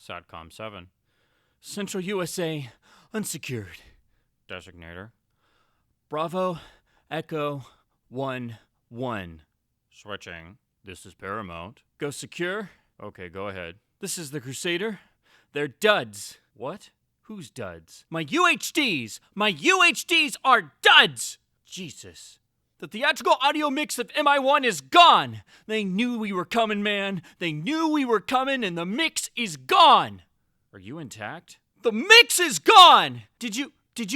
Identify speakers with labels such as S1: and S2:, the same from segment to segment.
S1: Satcom 7.
S2: Central USA, unsecured.
S1: Designator.
S2: Bravo, Echo, 1-1.
S1: Switching. This is Paramount.
S2: Go secure.
S1: Okay, go ahead.
S2: This is the Crusader. They're duds.
S1: What? Who's duds?
S2: My UHDs! My UHDs are duds! Jesus. The theatrical audio mix of MI1 is gone! They knew we were coming, man. They knew we were coming, and the mix is gone!
S1: Are you intact?
S2: The mix is gone! Did you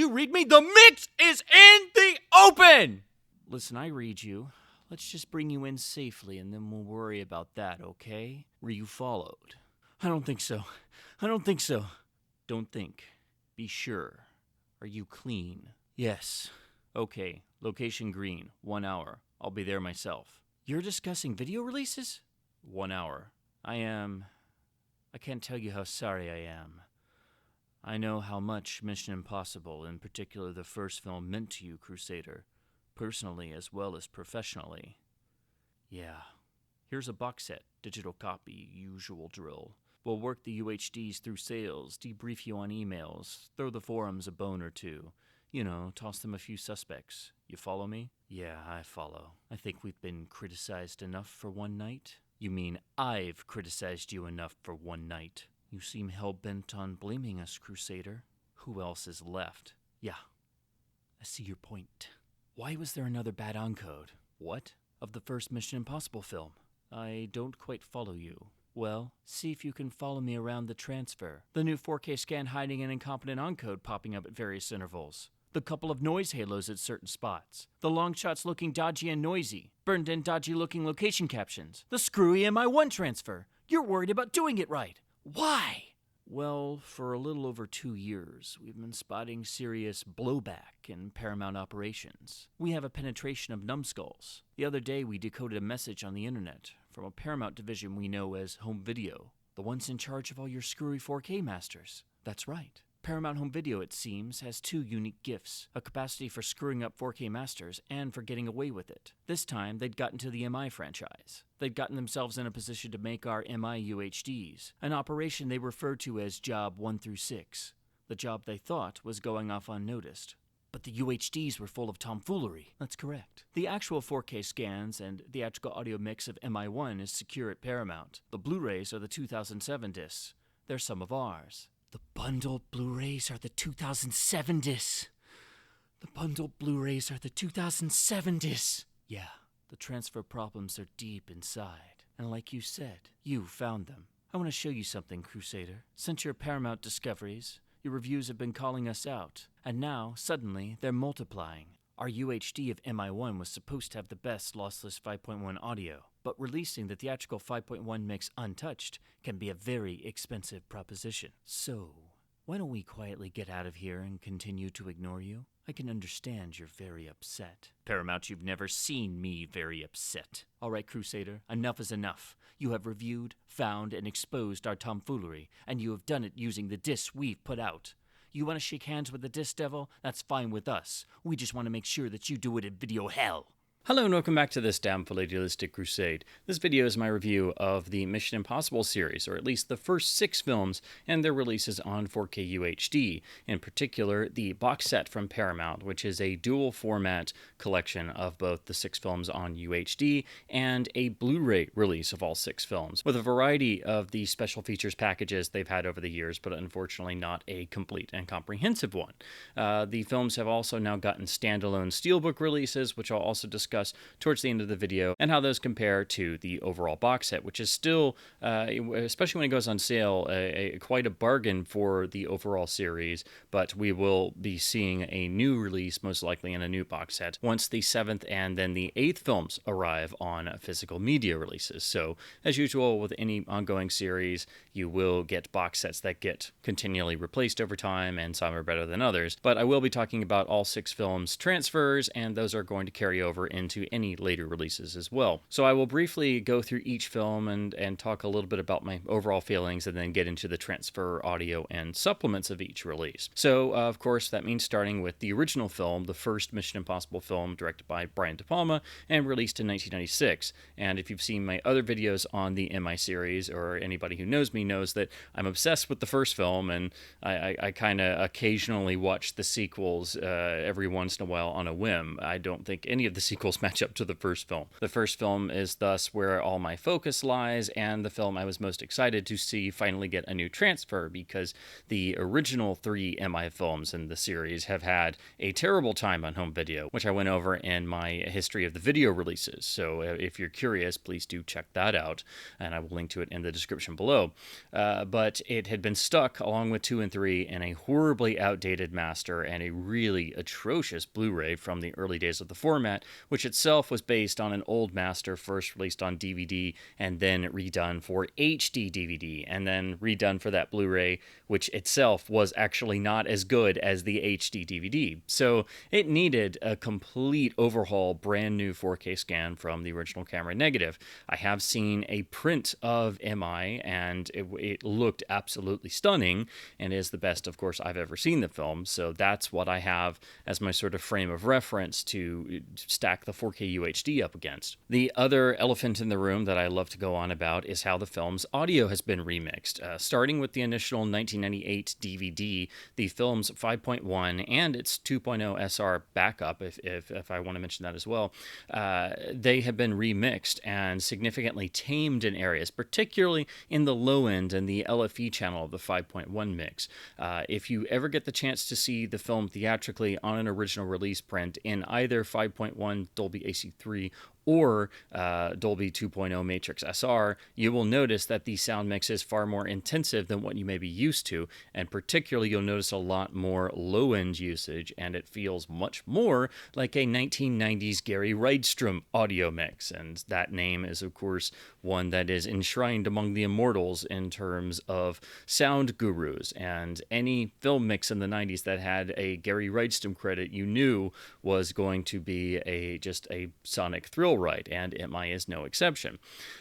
S2: read me? The mix is in the open! Listen, I read you. Let's just bring you in safely, and then we'll worry about that, okay? Were you followed? I don't think so. Don't think. Be sure. Are you clean? Yes. Okay. Location green. 1 hour. I'll be there myself. You're discussing video releases?
S1: 1 hour.
S2: I can't tell you how sorry I am. I know how much Mission Impossible, in particular the first film, meant to you, Crusader. Personally as well as professionally. Yeah. Here's a box set. Digital copy. Usual drill. We'll work the UHDs through sales, debrief you on emails, throw the forums a bone or two. You know, toss them a few suspects. You follow me? Yeah, I follow. I think we've been criticized enough for one night. You mean I've criticized you enough for one night? You seem hell-bent on blaming us, Crusader. Who else is left? Yeah, I see your point. Why was there another bad encode? What? Of the first Mission Impossible film? I don't quite follow you. Well, see if you can follow me around the transfer. The new 4K scan hiding an incompetent encode popping up at various intervals. The couple of noise halos at certain spots. The long shots looking dodgy and noisy. Burned in dodgy looking location captions. The screwy MI1 transfer. You're worried about doing it right. Why? Well, for a little over 2 years, we've been spotting serious blowback in Paramount operations. We have a penetration of numbskulls. The other day, we decoded a message on the internet from a Paramount division we know as Home Video, the ones in charge of all your screwy 4K masters. That's right. Paramount Home Video, it seems, has 2 unique gifts, a capacity for screwing up 4K masters and for getting away with it. This time, they'd gotten to the MI franchise. They'd gotten themselves in a position to make our MI UHDs, an operation they referred to as Job 1 through 6, the job they thought was going off unnoticed. But the UHDs were full of tomfoolery. That's correct. The actual 4K scans and theatrical audio mix of MI1 is secure at Paramount. The Blu-rays are the 2007 discs. They're some of ours. The bundled Blu-rays are the 2007 discs. The bundled Blu-rays are the 2007 discs. Yeah, the transfer problems are deep inside. And like you said, you found them. I want to show you something, Crusader. Since your Paramount discoveries, your reviews have been calling us out. And now, suddenly, they're multiplying. Our UHD of MI1 was supposed to have the best lossless 5.1 audio, but releasing the theatrical 5.1 mix untouched can be a very expensive proposition. So, why don't we quietly get out of here and continue to ignore you? I can understand you're very upset. Paramount, you've never seen me very upset. All right, Crusader, enough is enough. You have reviewed, found, and exposed our tomfoolery, and you have done it using the discs we've put out. You want to shake hands with the disc devil? That's fine with us. We just want to make sure that you do it in video hell.
S1: Hello and welcome back to this damn full idealistic crusade. This video is my review of the Mission Impossible series, or at least the first 6 films and their releases on 4K UHD. In particular, the box set from Paramount, which is a dual format collection of both the 6 films on UHD and a Blu-ray release of all 6 films, with a variety of the special features packages they've had over the years, but unfortunately not a complete and comprehensive one. The films have also now gotten standalone steelbook releases, which I'll also discuss towards the end of the video, and how those compare to the overall box set, which is still, especially when it goes on sale, quite a bargain for the overall series, but we will be seeing a new release, most likely in a new box set, once the 7th and then the 8th films arrive on physical media releases. So, as usual with any ongoing series, you will get box sets that get continually replaced over time, and some are better than others, but I will be talking about all 6 films transfers, and those are going to carry over into any later releases as well. So I will briefly go through each film and talk a little bit about my overall feelings, and then get into the transfer audio and supplements of each release. So, of course, that means starting with the original film, the first Mission Impossible film, directed by Brian De Palma and released in 1996. And if you've seen my other videos on the MI series, or anybody who knows me knows that I'm obsessed with the first film, and I kind of occasionally watch the sequels every once in a while on a whim. I don't think any of the sequels match up to the first film. The first film is thus where all my focus lies, and the film I was most excited to see finally get a new transfer, because the original 3 MI films in the series have had a terrible time on home video, which I went over in my history of the video releases. So if you're curious, please do check that out, and I will link to it in the description below. But it had been stuck, along with 2 and 3, in a horribly outdated master and a really atrocious Blu-ray from the early days of the format, which itself was based on an old master first released on DVD and then redone for HD DVD, and then redone for that Blu-ray, which itself was actually not as good as the HD DVD. So it needed a complete overhaul, brand new 4K scan from the original camera negative. I have seen a print of MI, and it looked absolutely stunning, and is the best, of course, I've ever seen the film. So that's what I have as my sort of frame of reference to stack the 4K UHD up against. The other elephant in the room that I love to go on about is how the film's audio has been remixed. Starting with the initial 1998 DVD, the film's 5.1 and its 2.0 SR backup, if I want to mention that as well, they have been remixed and significantly tamed in areas, particularly in the low end and the LFE channel of the 5.1 mix. If you ever get the chance to see the film theatrically on an original release print in either 5.1 Dolby AC3 or Dolby 2.0 Matrix SR, you will notice that the sound mix is far more intensive than what you may be used to, and particularly you'll notice a lot more low-end usage, and it feels much more like a 1990s Gary Rydstrom audio mix, and that name is, of course, one that is enshrined among the immortals in terms of sound gurus, and any film mix in the 90s that had a Gary Rydstrom credit you knew was going to be just a sonic thrill right, and MI is no exception.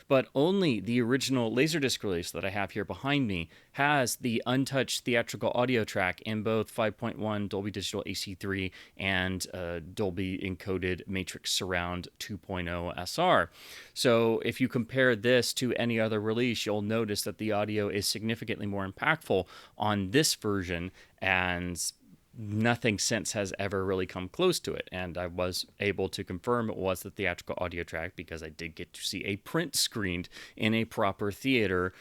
S1: But only the original Laserdisc release that I have here behind me has the untouched theatrical audio track in both 5.1 Dolby Digital AC3 and Dolby encoded Matrix Surround 2.0 SR. So if you compare this to any other release, you'll notice that the audio is significantly more impactful on this version, and nothing since has ever really come close to it. And I was able to confirm it was the theatrical audio track because I did get to see a print screened in a proper theater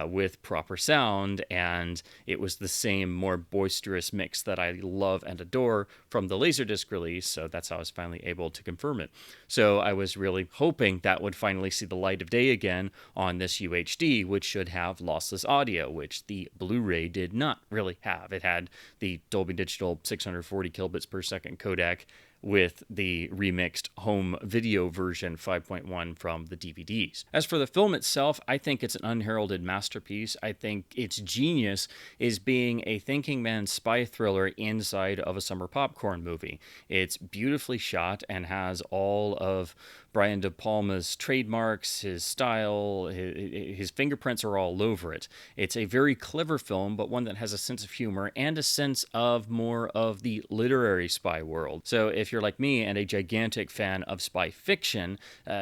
S1: with proper sound, and it was the same more boisterous mix that I love and adore from the Laserdisc release, so that's how I was finally able to confirm it. So I was really hoping that would finally see the light of day again on this UHD, which should have lossless audio, which the Blu-ray did not really have. It had the Dolby Digital 640 kilobits per second codec with the remixed home video version 5.1 from the DVDs. As for the film itself, I think it's an unheralded masterpiece. I think its genius is being a thinking man's spy thriller inside of a summer popcorn movie. It's beautifully shot and has all of Brian De Palma's trademarks, his style, his fingerprints are all over it. It's a very clever film, but one that has a sense of humor and a sense of more of the literary spy world. So if you're like me and a gigantic fan of spy fiction,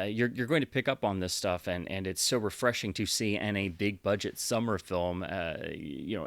S1: you're going to pick up on this stuff, and it's so refreshing to see in a big budget summer film,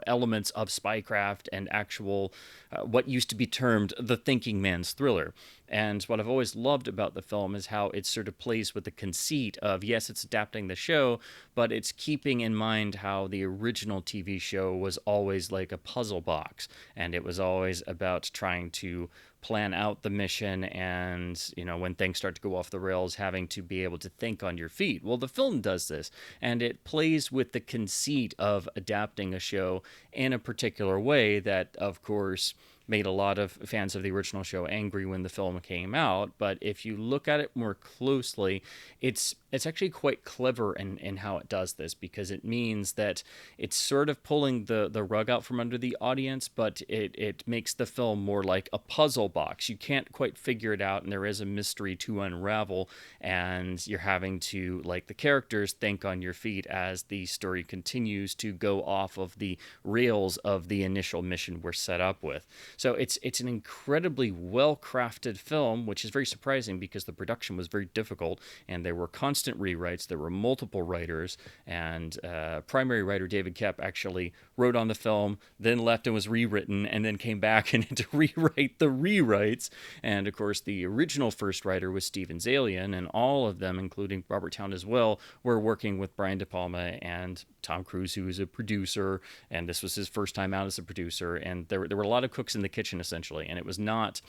S1: elements of spycraft and actual what used to be termed the thinking man's thriller. And what I've always loved about the film is how it sort of plays with the conceit of, yes, it's adapting the show, but it's keeping in mind how the original TV show was always like a puzzle box, and it was always about trying to plan out the mission, and when things start to go off the rails, having to be able to think on your feet. Well, the film does this, and it plays with the conceit of adapting a show in a particular way that, of course, made a lot of fans of the original show angry when the film came out. But if you look at it more closely, it's It's actually quite clever in how it does this, because it means that it's sort of pulling the rug out from under the audience, but it makes the film more like a puzzle box. You can't quite figure it out, and there is a mystery to unravel, and you're having to, like the characters, think on your feet as the story continues to go off of the rails of the initial mission we're set up with. So it's an incredibly well-crafted film, which is very surprising because the production was very difficult, and there were constant rewrites. There were multiple writers, and primary writer David Koepp actually wrote on the film, then left and was rewritten, and then came back and had to rewrite the rewrites. And of course, the original first writer was Steven Zaillian, and all of them, including Robert Towne as well, were working with Brian De Palma and Tom Cruise, who was a producer, and this was his first time out as a producer. And there were a lot of cooks in the kitchen, essentially, and it was not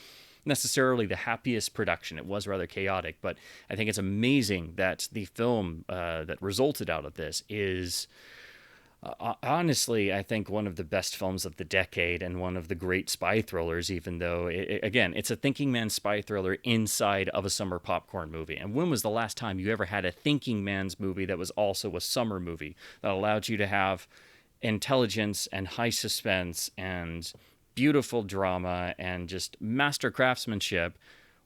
S1: necessarily the happiest production. It was rather chaotic, but I think it's amazing that the film that resulted out of this is honestly, I think, one of the best films of the decade and one of the great spy thrillers, even though, again, it's a thinking man's spy thriller inside of a summer popcorn movie. And when was the last time you ever had a thinking man's movie that was also a summer movie that allowed you to have intelligence and high suspense and beautiful drama and just master craftsmanship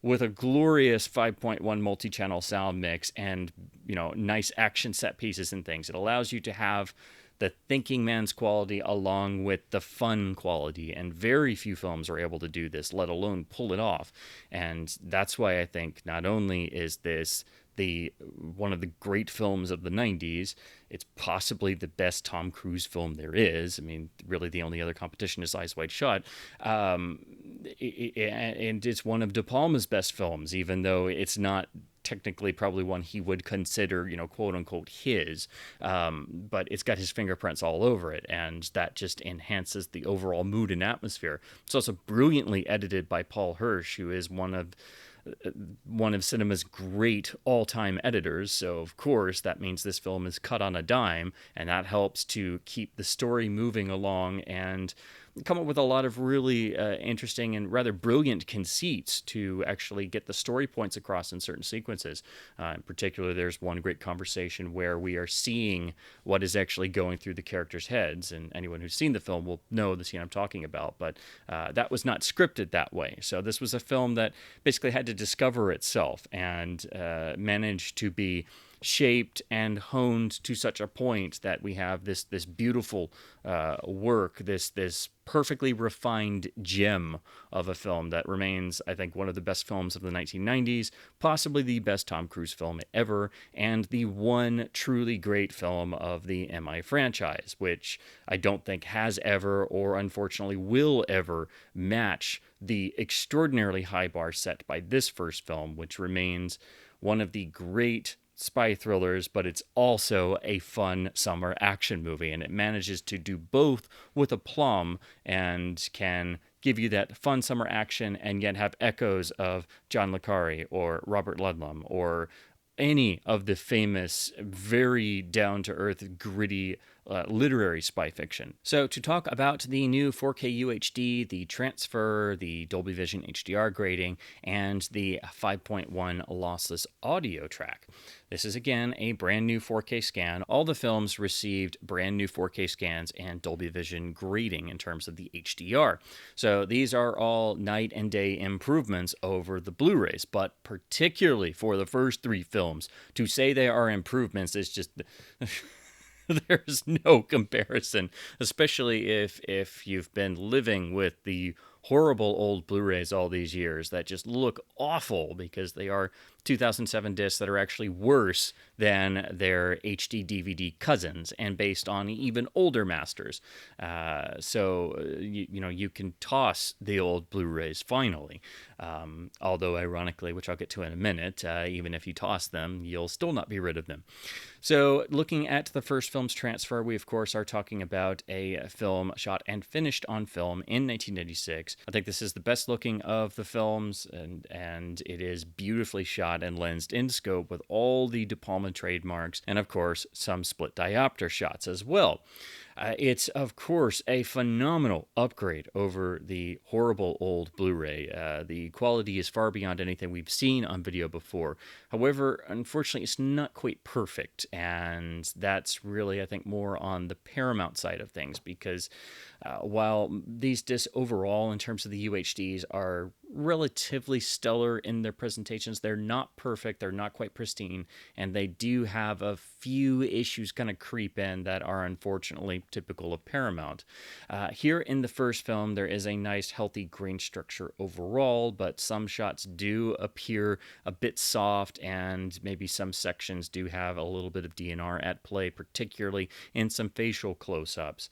S1: with a glorious 5.1 multi-channel sound mix and, nice action set pieces and things? It allows you to have the thinking man's quality along with the fun quality, and very few films are able to do this, let alone pull it off. And that's why I think not only is this one of the great films of the 90s, it's possibly the best Tom Cruise film there is. I mean, really the only other competition is Eyes Wide Shut. And it's one of De Palma's best films, even though it's not technically probably one he would consider, quote unquote his, but it's got his fingerprints all over it, and that just enhances the overall mood and atmosphere. It's also brilliantly edited by Paul Hirsch, who is one of cinema's great all-time editors. So of course that means this film is cut on a dime, and that helps to keep the story moving along and come up with a lot of really interesting and rather brilliant conceits to actually get the story points across in certain sequences. In particular, there's one great conversation where we are seeing what is actually going through the characters' heads, and anyone who's seen the film will know the scene I'm talking about, but that was not scripted that way. So this was a film that basically had to discover itself and managed to be shaped and honed to such a point that we have this beautiful work, this perfectly refined gem of a film that remains, I think, one of the best films of the 1990s, possibly the best Tom Cruise film ever, and the one truly great film of the MI franchise, which I don't think has ever, or unfortunately will ever, match the extraordinarily high bar set by this first film, which remains one of the great spy thrillers, but it's also a fun summer action movie, and it manages to do both with aplomb and can give you that fun summer action and yet have echoes of John le Carre or Robert Ludlum or any of the famous, very down-to-earth, gritty literary spy fiction. So to talk about the new 4K UHD, the transfer, the Dolby Vision HDR grading, and the 5.1 lossless audio track. This is again a brand new 4K scan. All the films received brand new 4K scans and Dolby Vision grading in terms of the HDR. So these are all night and day improvements over the Blu-rays, but particularly for the first three films, to say they are improvements is just... There's no comparison, especially if you've been living with the horrible old Blu-rays all these years that just look awful because they are 2007 discs that are actually worse than their HD DVD cousins and based on even older masters. So you can toss the old Blu-rays finally. Although ironically, which I'll get to in a minute, even if you toss them, you'll still not be rid of them. So looking at the first film's transfer, we of course are talking about a film shot and finished on film in 1996. I think this is the best looking of the films, and it is beautifully shot and lensed in scope with all the De Palma trademarks, and of course some split diopter shots as well. It's, of course, a phenomenal upgrade over the horrible old Blu-ray. The quality is far beyond anything we've seen on video before. However, unfortunately, it's not quite perfect, and that's really, I think, more on the Paramount side of things, because while these discs overall, in terms of the UHDs, are relatively stellar in their presentations, they're not perfect, they're not quite pristine, and they do have a few issues kind of creep in that are unfortunately typical of Paramount. Here in the first film, there is a nice healthy grain structure overall, but some shots do appear a bit soft, and maybe some sections do have a little bit of DNR at play, particularly in some facial close-ups.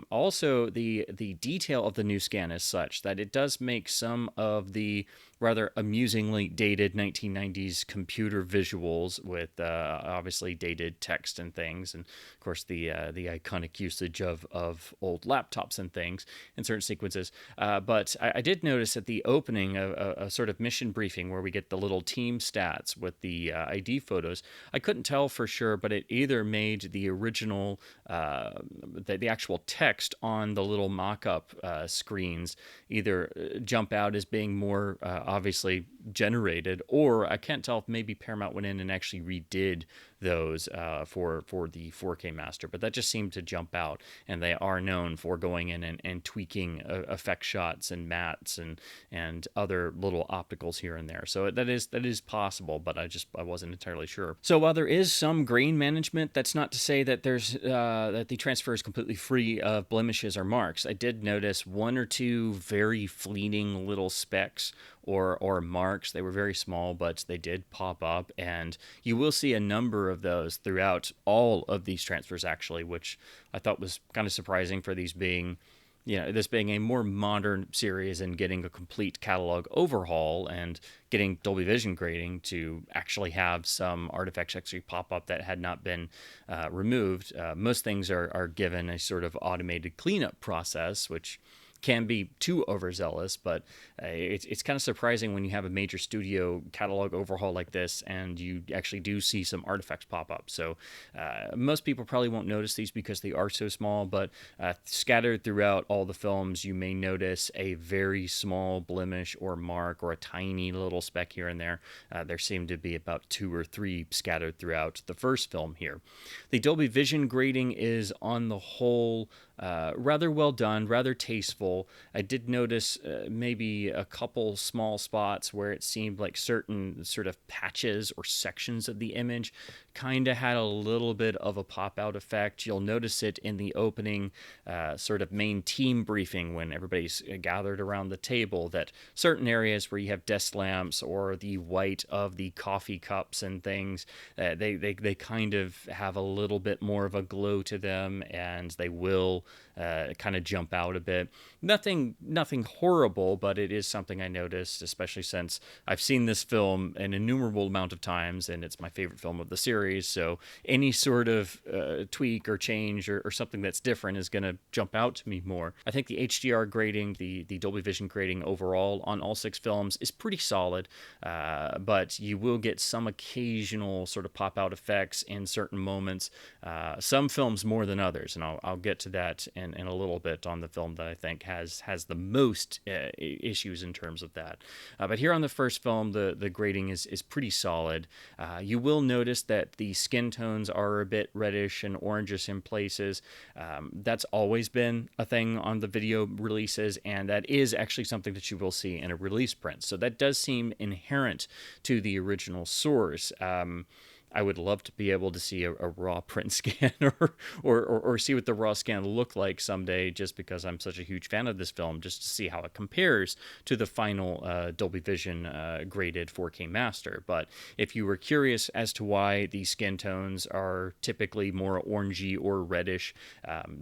S1: Also, the detail of the new scan is such that it does make some of the rather amusingly dated 1990s computer visuals with obviously dated text and things, and of course the iconic usage of old laptops and things in certain sequences. But I did notice at the opening a sort of mission briefing where we get the little team stats with the ID photos. I couldn't tell for sure, but it either made the original, the actual text on the little mock-up screens either jump out as being more obviously generated, or I can't tell if maybe Paramount went in and actually redid those for the 4K master, but that just seemed to jump out, and they are known for going in and tweaking effect shots and mattes and other little opticals here and there. So that is possible, but I wasn't entirely sure. So while there is some grain management, that's not to say that there's that the transfer is completely free of blemishes or marks. I did notice one or two very fleeting little specks or marks. They were very small, but they did pop up, and you will see a number of those throughout all of these transfers, actually, which I thought was kind of surprising for these being, this being a more modern series and getting a complete catalog overhaul and getting Dolby Vision grading to actually have some artifacts actually pop up that had not been removed. Most things are given a sort of automated cleanup process, which can be too overzealous, but it's kind of surprising when you have a major studio catalog overhaul like this and you actually do see some artifacts pop up. So most people probably won't notice these because they are so small, but scattered throughout all the films, you may notice a very small blemish or mark or a tiny little speck here and there. There seem to be about 2 or 3 scattered throughout the first film here. The Dolby Vision grading is on the whole rather well done, rather tasteful. I did notice maybe a couple small spots where it seemed like certain sort of patches or sections of the image kind of had a little bit of a pop-out effect. You'll notice it in the opening sort of main team briefing when everybody's gathered around the table, that certain areas where you have desk lamps or the white of the coffee cups and things, they kind of have a little bit more of a glow to them, and they will kind of jump out a bit. Nothing horrible, but it is something I noticed, especially since I've seen this film an innumerable amount of times, and it's my favorite film of the series. So any sort of tweak or change or something that's different is going to jump out to me more. I think the HDR grading, the Dolby Vision grading overall on all 6 films is pretty solid, but you will get some occasional sort of pop-out effects in certain moments. Some films more than others, and I'll get to that in a little bit on the film that I think has the most issues in terms of that. But here on the first film, the grading is pretty solid. You will notice that the skin tones are a bit reddish and orangish in places. That's always been a thing on the video releases, and that is actually something that you will see in a release print. So that does seem inherent to the original source. I would love to be able to see a raw print scan or see what the raw scan looked like someday, just because I'm such a huge fan of this film, just to see how it compares to the final Dolby Vision graded 4K master. But if you were curious as to why the skin tones are typically more orangey or reddish,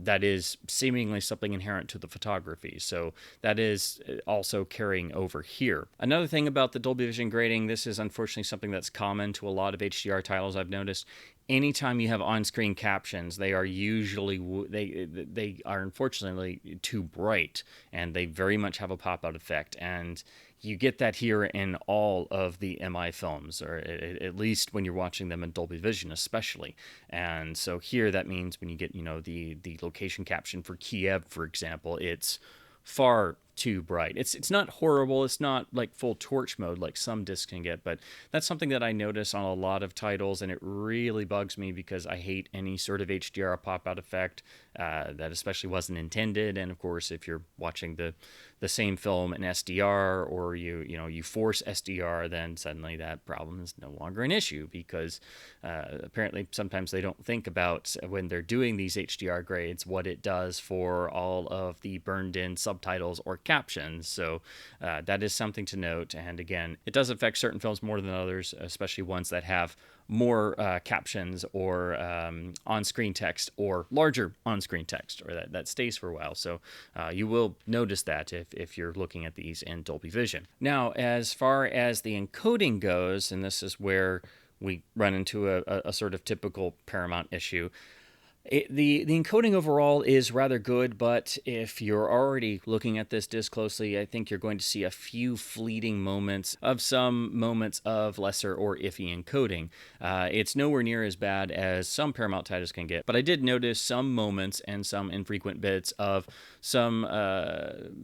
S1: that is seemingly something inherent to the photography. So that is also carrying over here. Another thing about the Dolby Vision grading, this is unfortunately something that's common to a lot of HDR titles I've noticed, anytime you have on-screen captions, they are usually they are unfortunately too bright, and they very much have a pop-out effect. And you get that here in all of the MI films, or at least when you're watching them in Dolby Vision, especially. And so here, that means when you get, the location caption for Kiev, for example, it's far too bright. It's not horrible. It's not like full torch mode like some discs can get, but that's something that I notice on a lot of titles, and it really bugs me because I hate any sort of HDR pop-out effect that especially wasn't intended. And of course, if you're watching the same film in SDR, or you force SDR, then suddenly that problem is no longer an issue, because apparently sometimes they don't think about, when they're doing these HDR grades, what it does for all of the burned in subtitles or captions. So that is something to note. And again, it does affect certain films more than others, especially ones that have more captions or on-screen text, or larger on-screen text, or that stays for a while. So you will notice that if you're looking at these in Dolby Vision. Now, as far as the encoding goes, and this is where we run into a sort of typical Paramount issue, the encoding overall is rather good, but if you're already looking at this disc closely, I think you're going to see a few fleeting moments of lesser or iffy encoding. It's nowhere near as bad as some Paramount titles can get, but I did notice some moments and some infrequent bits of some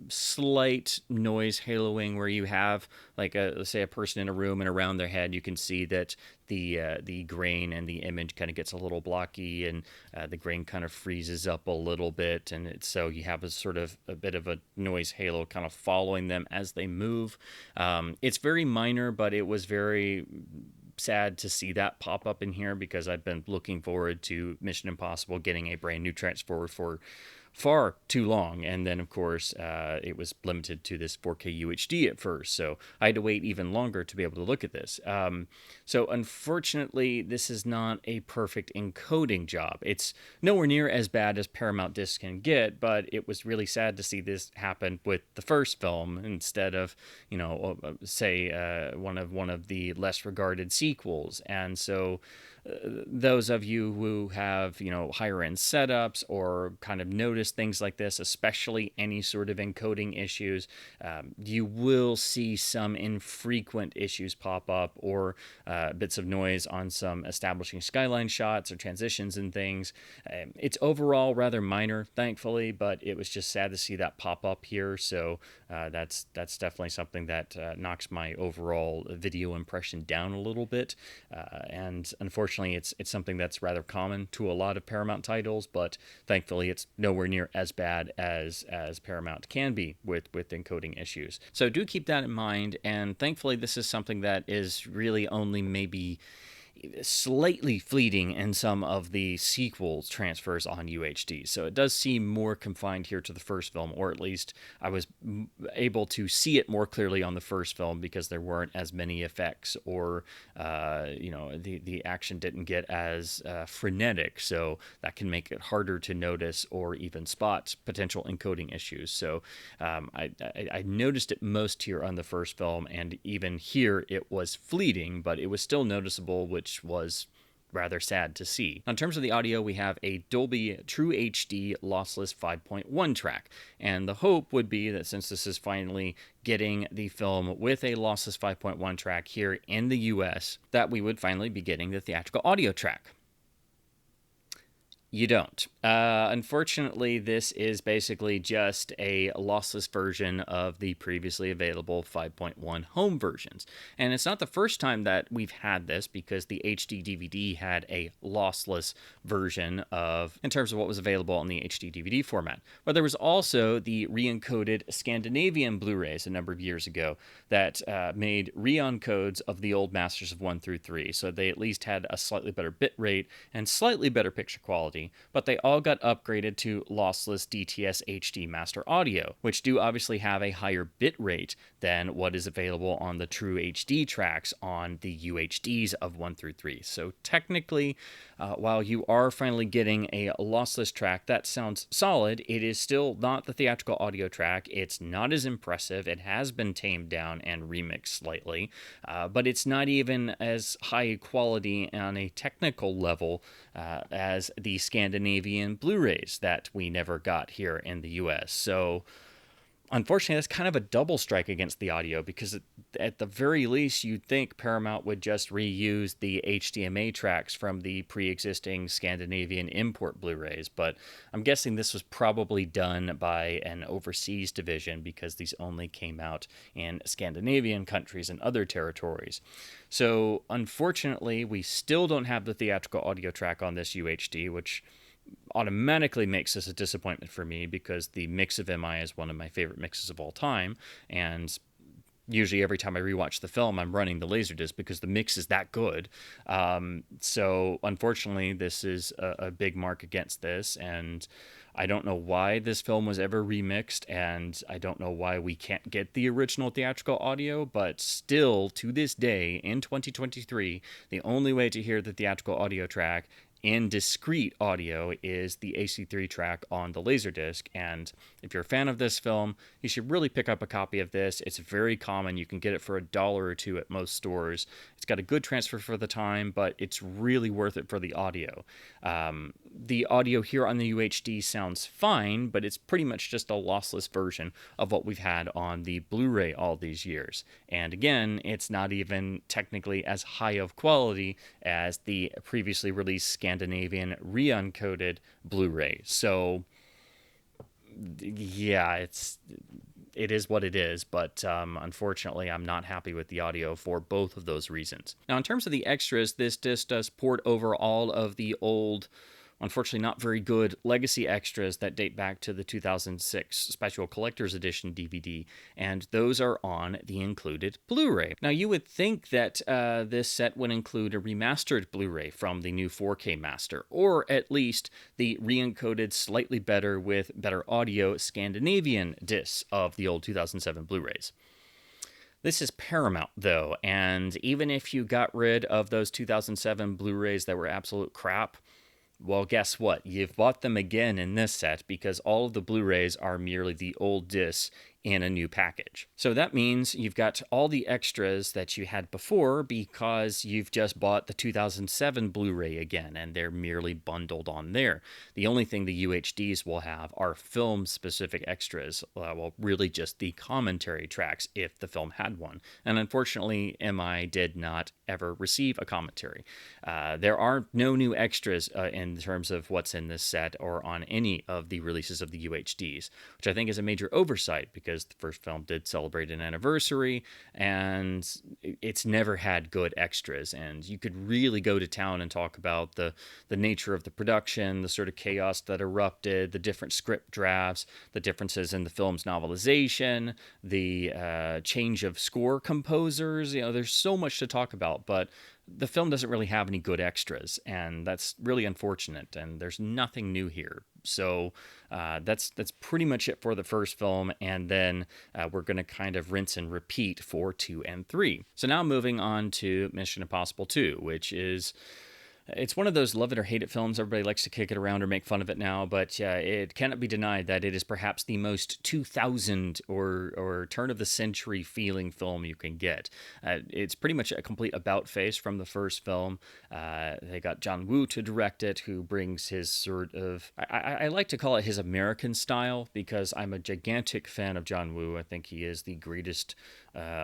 S1: slight noise haloing, where you have, like, let's say a person in a room, and around their head you can see that the grain and the image kind of gets a little blocky, and the grain kind of freezes up a little bit, and so you have a bit of a noise halo kind of following them as they move. It's very minor, but it was very sad to see that pop up in here, because I've been looking forward to Mission Impossible getting a brand new transfer for far too long. And then, of course, it was limited to this 4K UHD at first, so I had to wait even longer to be able to look at this. So unfortunately, this is not a perfect encoding job. It's nowhere near as bad as Paramount discs can get, but it was really sad to see this happen with the first film instead of, say, one of the less regarded sequels. And so those of you who have, higher end setups, or kind of notice things like this, especially any sort of encoding issues, you will see some infrequent issues pop up, or bits of noise on some establishing skyline shots or transitions and things. It's overall rather minor, thankfully, but it was just sad to see that pop up here. So that's definitely something that knocks my overall video impression down a little bit. And unfortunately, it's something that's rather common to a lot of Paramount titles, but thankfully it's nowhere near as bad as Paramount can be with encoding issues. So do keep that in mind, and thankfully this is something that is really only maybe slightly fleeting in some of the sequels transfers on UHD. So it does seem more confined here to the first film, or at least I was able to see it more clearly on the first film, because there weren't as many effects, or the action didn't get as frenetic, so that can make it harder to notice or even spot potential encoding issues. So I noticed it most here on the first film, and even here it was fleeting, but it was still noticeable, which was rather sad to see. Now, in terms of the audio, we have a Dolby True HD lossless 5.1 track, and the hope would be that since this is finally getting the film with a lossless 5.1 track here in the US, that we would finally be getting the theatrical audio track. You don't. Unfortunately, this is basically just a lossless version of the previously available 5.1 home versions. And it's not the first time that we've had this, because the HD DVD had a lossless version in terms of what was available on the HD DVD format. But there was also the re-encoded Scandinavian Blu-rays a number of years ago that made re-encodes of the old masters of 1 through 3. So they at least had a slightly better bit rate and slightly better picture quality, but they all got upgraded to lossless DTS HD master audio, which do obviously have a higher bit rate than what is available on the true HD tracks on the UHDs of 1 through 3. So technically, while you are finally getting a lossless track that sounds solid, it is still not the theatrical audio track. It's not as impressive. It has been tamed down and remixed slightly, but it's not even as high quality on a technical level as the Scandinavian Blu-rays that we never got here in the US. So unfortunately, that's kind of a double strike against the audio, because at the very least, you'd think Paramount would just reuse the HDMA tracks from the pre-existing Scandinavian import Blu-rays, but I'm guessing this was probably done by an overseas division, because these only came out in Scandinavian countries and other territories. So unfortunately, we still don't have the theatrical audio track on this UHD, which automatically makes this a disappointment for me, because the mix of MI is one of my favorite mixes of all time, and usually every time I rewatch the film, I'm running the Laserdisc because the mix is that good. So unfortunately, this is a big mark against this, and I don't know why this film was ever remixed, and I don't know why we can't get the original theatrical audio, but still, to this day, in 2023, the only way to hear the theatrical audio track in discrete audio is the AC3 track on the Laserdisc. And if you're a fan of this film, you should really pick up a copy of this. It's very common. You can get it for $1 or $2 at most stores. It's got a good transfer for the time, but it's really worth it for the audio. The audio here on the UHD sounds fine, but it's pretty much just a lossless version of what we've had on the Blu-ray all these years. And again, it's not even technically as high of quality as the previously released Scandinavian re-uncoded Blu-ray. So yeah, it is what it is, but unfortunately, I'm not happy with the audio for both of those reasons. Now, in terms of the extras, this disc does port over all of the old, unfortunately not very good legacy extras that date back to the 2006 Special Collector's Edition DVD, and those are on the included Blu-ray. Now, you would think that this set would include a remastered Blu-ray from the new 4K master, or at least the re-encoded, slightly better with better audio Scandinavian discs of the old 2007 Blu-rays. This is Paramount, though, and even if you got rid of those 2007 Blu-rays that were absolute crap, well, guess what? You've bought them again in this set, because all of the Blu-rays are merely the old discs in a new package. So that means you've got all the extras that you had before, because you've just bought the 2007 Blu-ray again, and they're merely bundled on there. The only thing the UHDs will have are film-specific extras, well, really just the commentary tracks if the film had one. And unfortunately, MI did not ever receive a commentary. There are no new extras in terms of what's in this set or on any of the releases of the UHDs, which I think is a major oversight, because the first film did celebrate an anniversary, and it's never had good extras. And you could really go to town and talk about the nature of the production, the sort of chaos that erupted, the different script drafts, the differences in the film's novelization, the change of score composers. You know, there's so much to talk about, but the film doesn't really have any good extras, and that's really unfortunate, and there's nothing new here. So that's pretty much it for the first film, and then we're going to kind of rinse and repeat for 2 and 3. So now moving on to Mission Impossible 2, which is... it's one of those love it or hate it films. Everybody likes to kick it around or make fun of it now, but it cannot be denied that it is perhaps the most 2000 or turn-of-the-century feeling film you can get. It's pretty much a complete about-face from the first film. They got John Woo to direct it, who brings his sort of... I like to call it his American style, because I'm a gigantic fan of John Woo. I think he is the greatest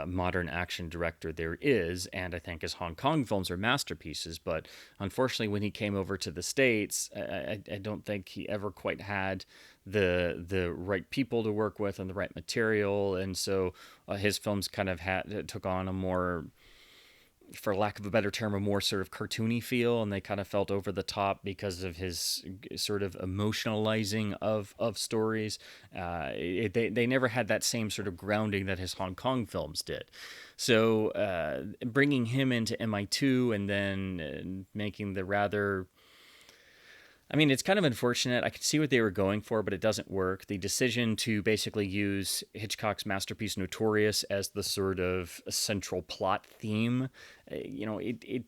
S1: modern action director there is, and I think his Hong Kong films are masterpieces, but unfortunately when he came over to the States, I don't think he ever quite had the right people to work with and the right material, and so his films kind of took on a more, for lack of a better term, a more sort of cartoony feel, and they kind of felt over the top because of his sort of emotionalizing of stories. They never had that same sort of grounding that his Hong Kong films did. So bringing him into MI2 and then making the rather... I mean, it's kind of unfortunate. I could see what they were going for, but it doesn't work. The decision to basically use Hitchcock's masterpiece Notorious as the sort of central plot theme, it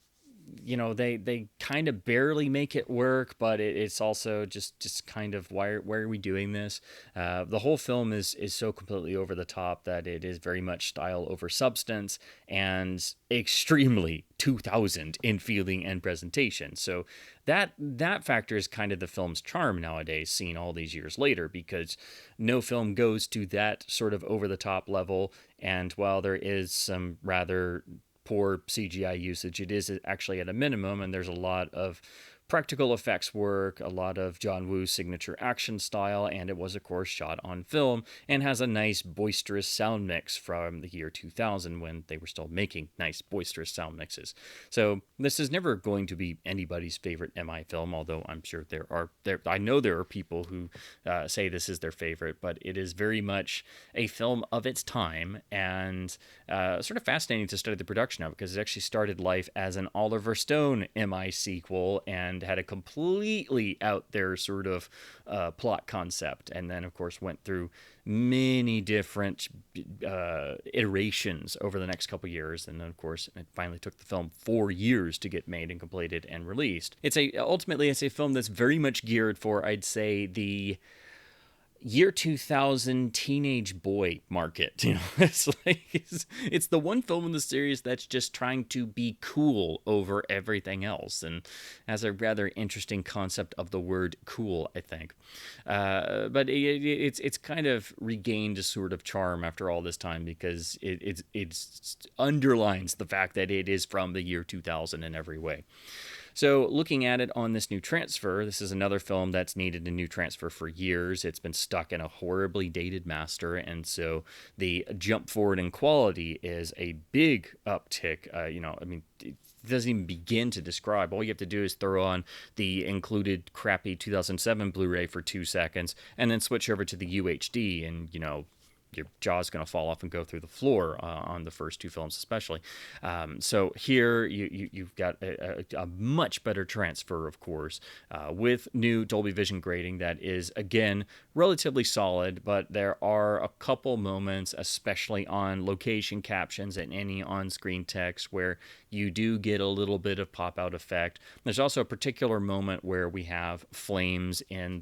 S1: they kind of barely make it work, but it's also just kind of why are we doing this? The whole film is so completely over the top that it is very much style over substance and extremely 2000 in feeling and presentation. So that factor is kind of the film's charm nowadays, seen all these years later, because no film goes to that sort of over the top level. And while there is some rather poor CGI usage, it is actually at a minimum, and there's a lot of practical effects work, a lot of John Woo's signature action style, and it was, of course, shot on film and has a nice boisterous sound mix from the year 2000 when they were still making nice boisterous sound mixes. So this is never going to be anybody's favorite MI film, although I'm sure I know there are people who say this is their favorite, but it is very much a film of its time, and sort of fascinating to study the production of, because it actually started life as an Oliver Stone MI sequel and had a completely out there sort of plot concept, and then of course went through many different iterations over the next couple years, and then of course it finally took the film 4 years to get made and completed and released. Ultimately it's a film that's very much geared for, I'd say, the year 2000 teenage boy market. It's like it's the one film in the series that's just trying to be cool over everything else, and has a rather interesting concept of the word cool, I think. But it's kind of regained a sort of charm after all this time, because it underlines the fact that it is from the year 2000 in every way. So looking at it on this new transfer, this is another film that's needed a new transfer for years. It's been stuck in a horribly dated master, and so the jump forward in quality is a big uptick. It doesn't even begin to describe. All you have to do is throw on the included crappy 2007 Blu-ray for 2 seconds, and then switch over to the UHD, and your jaw's going to fall off and go through the floor on the first 2 films especially. So here you've got a much better transfer, of course, with new Dolby Vision grading that is, again, relatively solid, but there are a couple moments, especially on location captions and any on-screen text, where you do get a little bit of pop-out effect. There's also a particular moment where we have flames in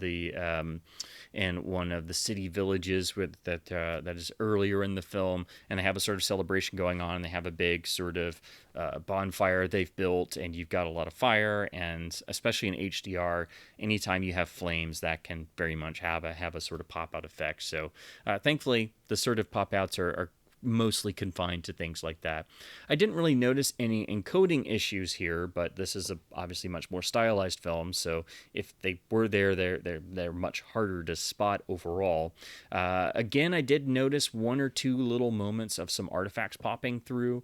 S1: in one of the city villages that is earlier in the film, and they have a sort of celebration going on, and they have a big sort of bonfire they've built, and you've got a lot of fire, and especially in HDR, anytime you have flames, that can very much have a sort of pop-out effect. So thankfully, the sort of pop-outs are mostly confined to things like that. I didn't really notice any encoding issues here, but this is obviously much more stylized film, so if they were there, they're much harder to spot overall. Again, I did notice 1 or 2 little moments of some artifacts popping through,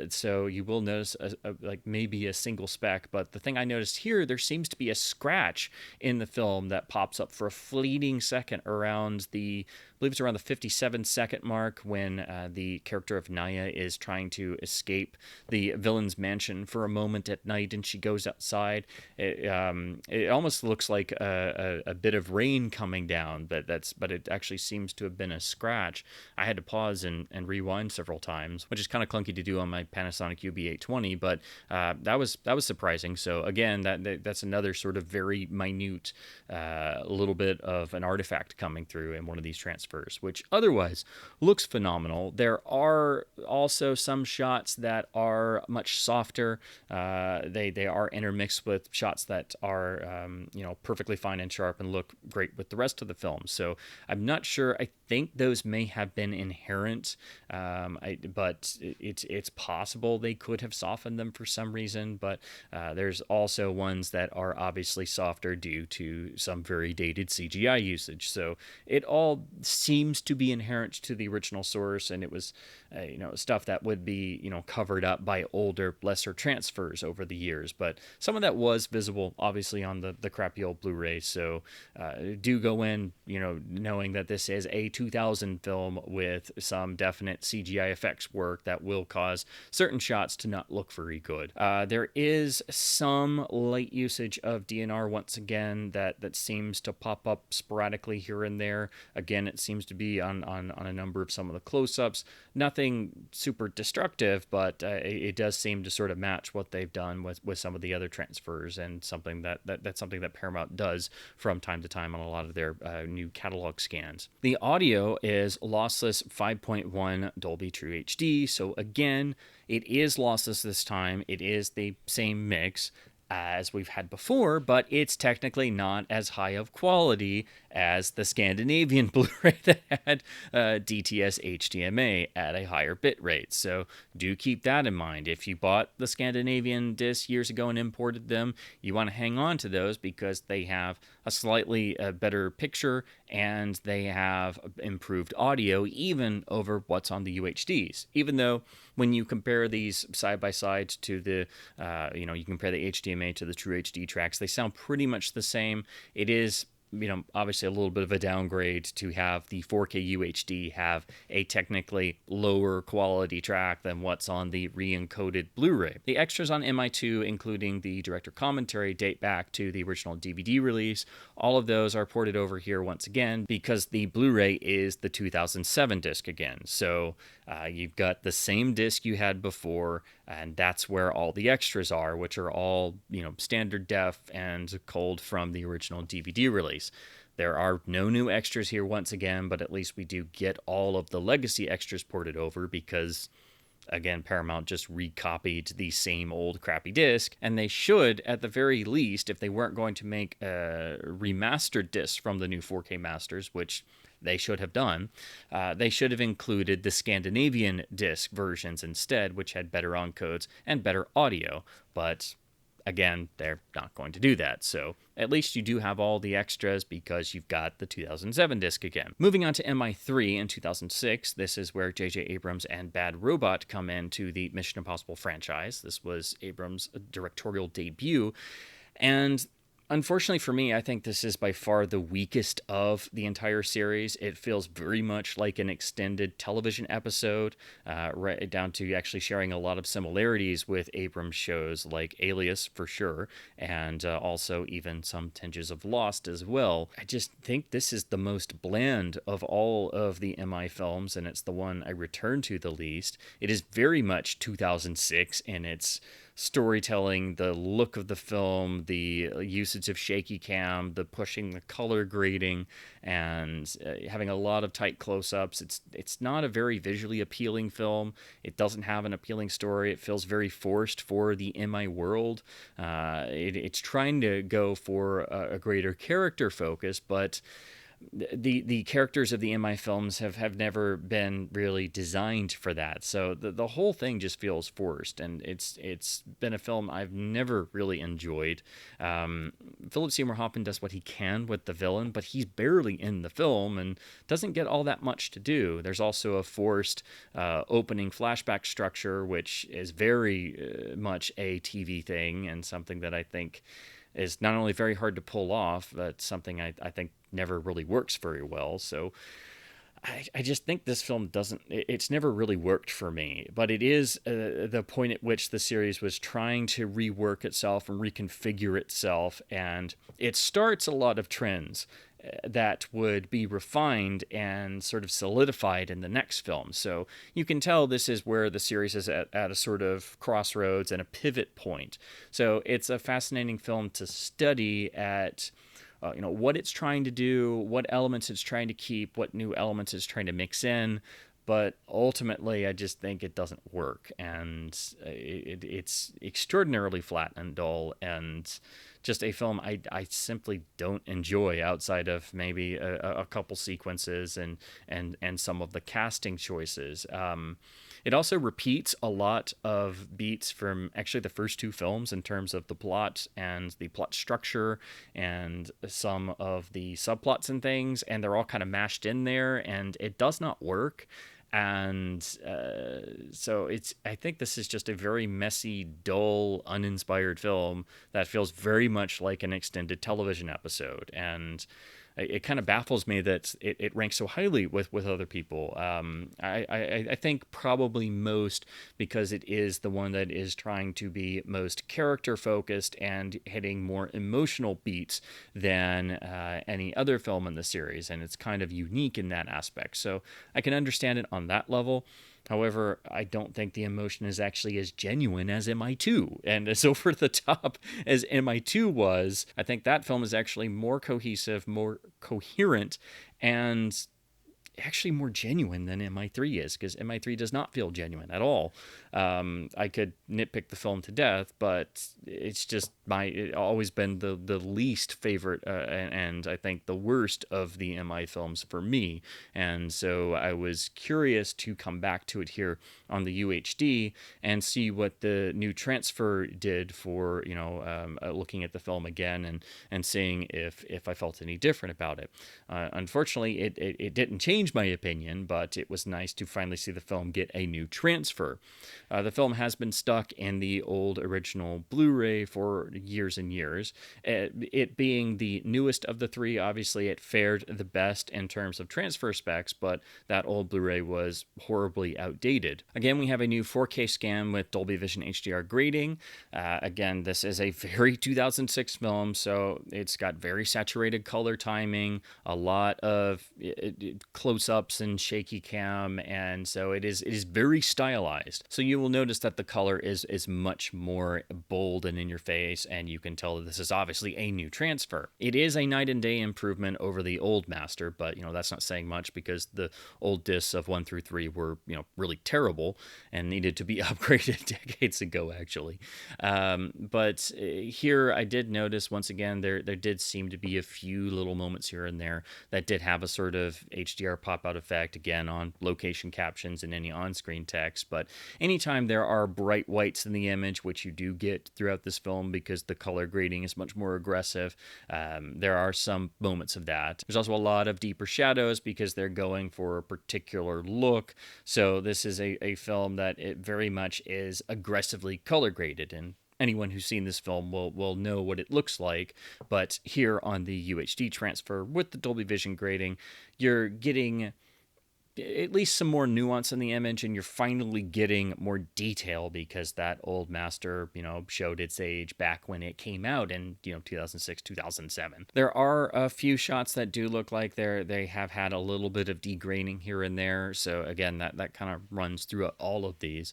S1: so you will notice like maybe a single speck, but the thing I noticed here, there seems to be a scratch in the film that pops up for a fleeting second around I believe it's around the 57-second mark, when the character of Naya is trying to escape the villain's mansion for a moment at night, and she goes outside. It almost looks like a bit of rain coming down, but it actually seems to have been a scratch. I had to pause and rewind several times, which is kind of clunky to do on my Panasonic UB820, but that was surprising. So again, that's another sort of very minute little bit of an artifact coming through in one of these transfers, which otherwise looks phenomenal. There are also some shots that are much softer. They are intermixed with shots that are perfectly fine and sharp and look great with the rest of the film. So I'm not sure. I think those may have been inherent, but it's possible they could have softened them for some reason. But there's also ones that are obviously softer due to some very dated CGI usage. So it all seems to be inherent to the original source, and it was stuff that would be covered up by older, lesser transfers over the years. But some of that was visible, obviously, on the crappy old Blu-ray. So do go in, knowing that this is a 2000 film with some definite CGI effects work that will cause certain shots to not look very good. There is some light usage of DNR once again that seems to pop up sporadically here and there. Again, it seems to be on a number of some of the close-ups. Nothing super destructive, but it does seem to sort of match what they've done with some of the other transfers, and that's something that Paramount does from time to time on a lot of their new catalog scans. The audio is lossless 5.1 Dolby True HD, so again, it is lossless this time. It is the same mix as we've had before, but it's technically not as high of quality as the Scandinavian Blu-ray that had DTS HDMA at a higher bit rate. So do keep that in mind. If you bought the Scandinavian discs years ago and imported them, you want to hang on to those because they have a slightly better picture and they have improved audio even over what's on the UHDs. Even though when you compare these side by side to the, you compare the HDMA to the True HD tracks, they sound pretty much the same. It is, obviously a little bit of a downgrade to have the 4K UHD have a technically lower quality track than what's on the re-encoded Blu-ray. The extras on MI2, including the director commentary, date back to the original DVD release. All of those are ported over here once again because the Blu-ray is the 2007 disc again. So you've got the same disc you had before, and that's where all the extras are, which are all, standard def and culled from the original DVD release. There are no new extras here once again, but at least we do get all of the legacy extras ported over because, again, Paramount just recopied the same old crappy disc, and they should, at the very least, if they weren't going to make remastered discs from the new 4K masters, which they should have done, they should have included the Scandinavian disc versions instead, which had better encodes and better audio, but again, they're not going to do that, so at least you do have all the extras because you've got the 2007 disc again. Moving on to MI3 in 2006, this is where J.J. Abrams and Bad Robot come into the Mission Impossible franchise. This was Abrams' directorial debut, and unfortunately for me, I think this is by far the weakest of the entire series. It feels very much like an extended television episode, right down to actually sharing a lot of similarities with Abrams shows like Alias, for sure, and also even some tinges of Lost as well. I just think this is the most bland of all of the MI films, and it's the one I return to the least. It is very much 2006 in its storytelling, the look of the film, the usage of shaky cam, the pushing the color grading, and having a lot of tight close-ups. It's not a very visually appealing film. It doesn't have an appealing story. It feels very forced for the MI world. It's trying to go for a greater character focus, but the characters of the MI films have never been really designed for that. So the whole thing just feels forced, and it's been a film I've never really enjoyed. Philip Seymour Hoffman does what he can with the villain, but he's barely in the film and doesn't get all that much to do. There's also a forced opening flashback structure, which is very much a TV thing and something that I think is not only very hard to pull off, but something I think never really works very well. So I just think this film it's never really worked for me, but it is the point at which the series was trying to rework itself and reconfigure itself, and it starts a lot of trends that would be refined and sort of solidified in the next film. So you can tell this is where the series is at a sort of crossroads and a pivot point. So it's a fascinating film to study at what it's trying to do, what elements it's trying to keep, what new elements it's trying to mix in. But ultimately, I just think it doesn't work, and it's extraordinarily flat and dull, and just a film I simply don't enjoy outside of maybe a couple sequences and some of the casting choices. It also repeats a lot of beats from actually the first two films in terms of the plot and the plot structure and some of the subplots and things, and they're all kind of mashed in there, and it does not work. And so I think this is just a very messy, dull, uninspired film that feels very much like an extended television episode. And it kind of baffles me that it ranks so highly with other people. I think probably most because it is the one that is trying to be most character focused and hitting more emotional beats than any other film in the series, and it's kind of unique in that aspect. So I can understand it on that level. However, I don't think the emotion is actually as genuine as MI2. And as over the top as MI2 was, I think that film is actually more cohesive, more coherent, and actually more genuine than MI3 is, because MI3 does not feel genuine at all. I could nitpick the film to death, but it's just it's always been the least favorite and I think the worst of the MI films for me. And so I was curious to come back to it here on the UHD and see what the new transfer did for, looking at the film again and seeing if I felt any different about it. Unfortunately, it didn't change my opinion, but it was nice to finally see the film get a new transfer. The film has been stuck in the old original Blu-ray for years and years. It being the newest of the three, obviously it fared the best in terms of transfer specs, but that old Blu-ray was horribly outdated. Again, we have a new 4K scan with Dolby Vision HDR grading. Again, this is a very 2006 film, so it's got very saturated color timing, a lot of close-ups and shaky cam, and so it is very stylized. So you will notice that the color is much more bold and in your face, and you can tell that this is obviously a new transfer. It is a night and day improvement over the old master, but that's not saying much because the old discs of 1 through 3 were really terrible and needed to be upgraded decades ago, actually. But here I did notice once again there did seem to be a few little moments here and there that did have a sort of HDR pop-out effect, again on location captions and any on-screen text. But anytime there are bright whites in the image, which you do get throughout this film because the color grading is much more aggressive, there are some moments of that. There's also a lot of deeper shadows because they're going for a particular look. So this is a film that it very much is aggressively color graded, and anyone who's seen this film will know what it looks like. But here on the UHD transfer with the Dolby Vision grading, you're getting at least some more nuance in the image, and you're finally getting more detail because that old master, showed its age back when it came out in, 2006, 2007. There are a few shots that do look like they have had a little bit of degraining here and there. So again, that kind of runs throughout all of these.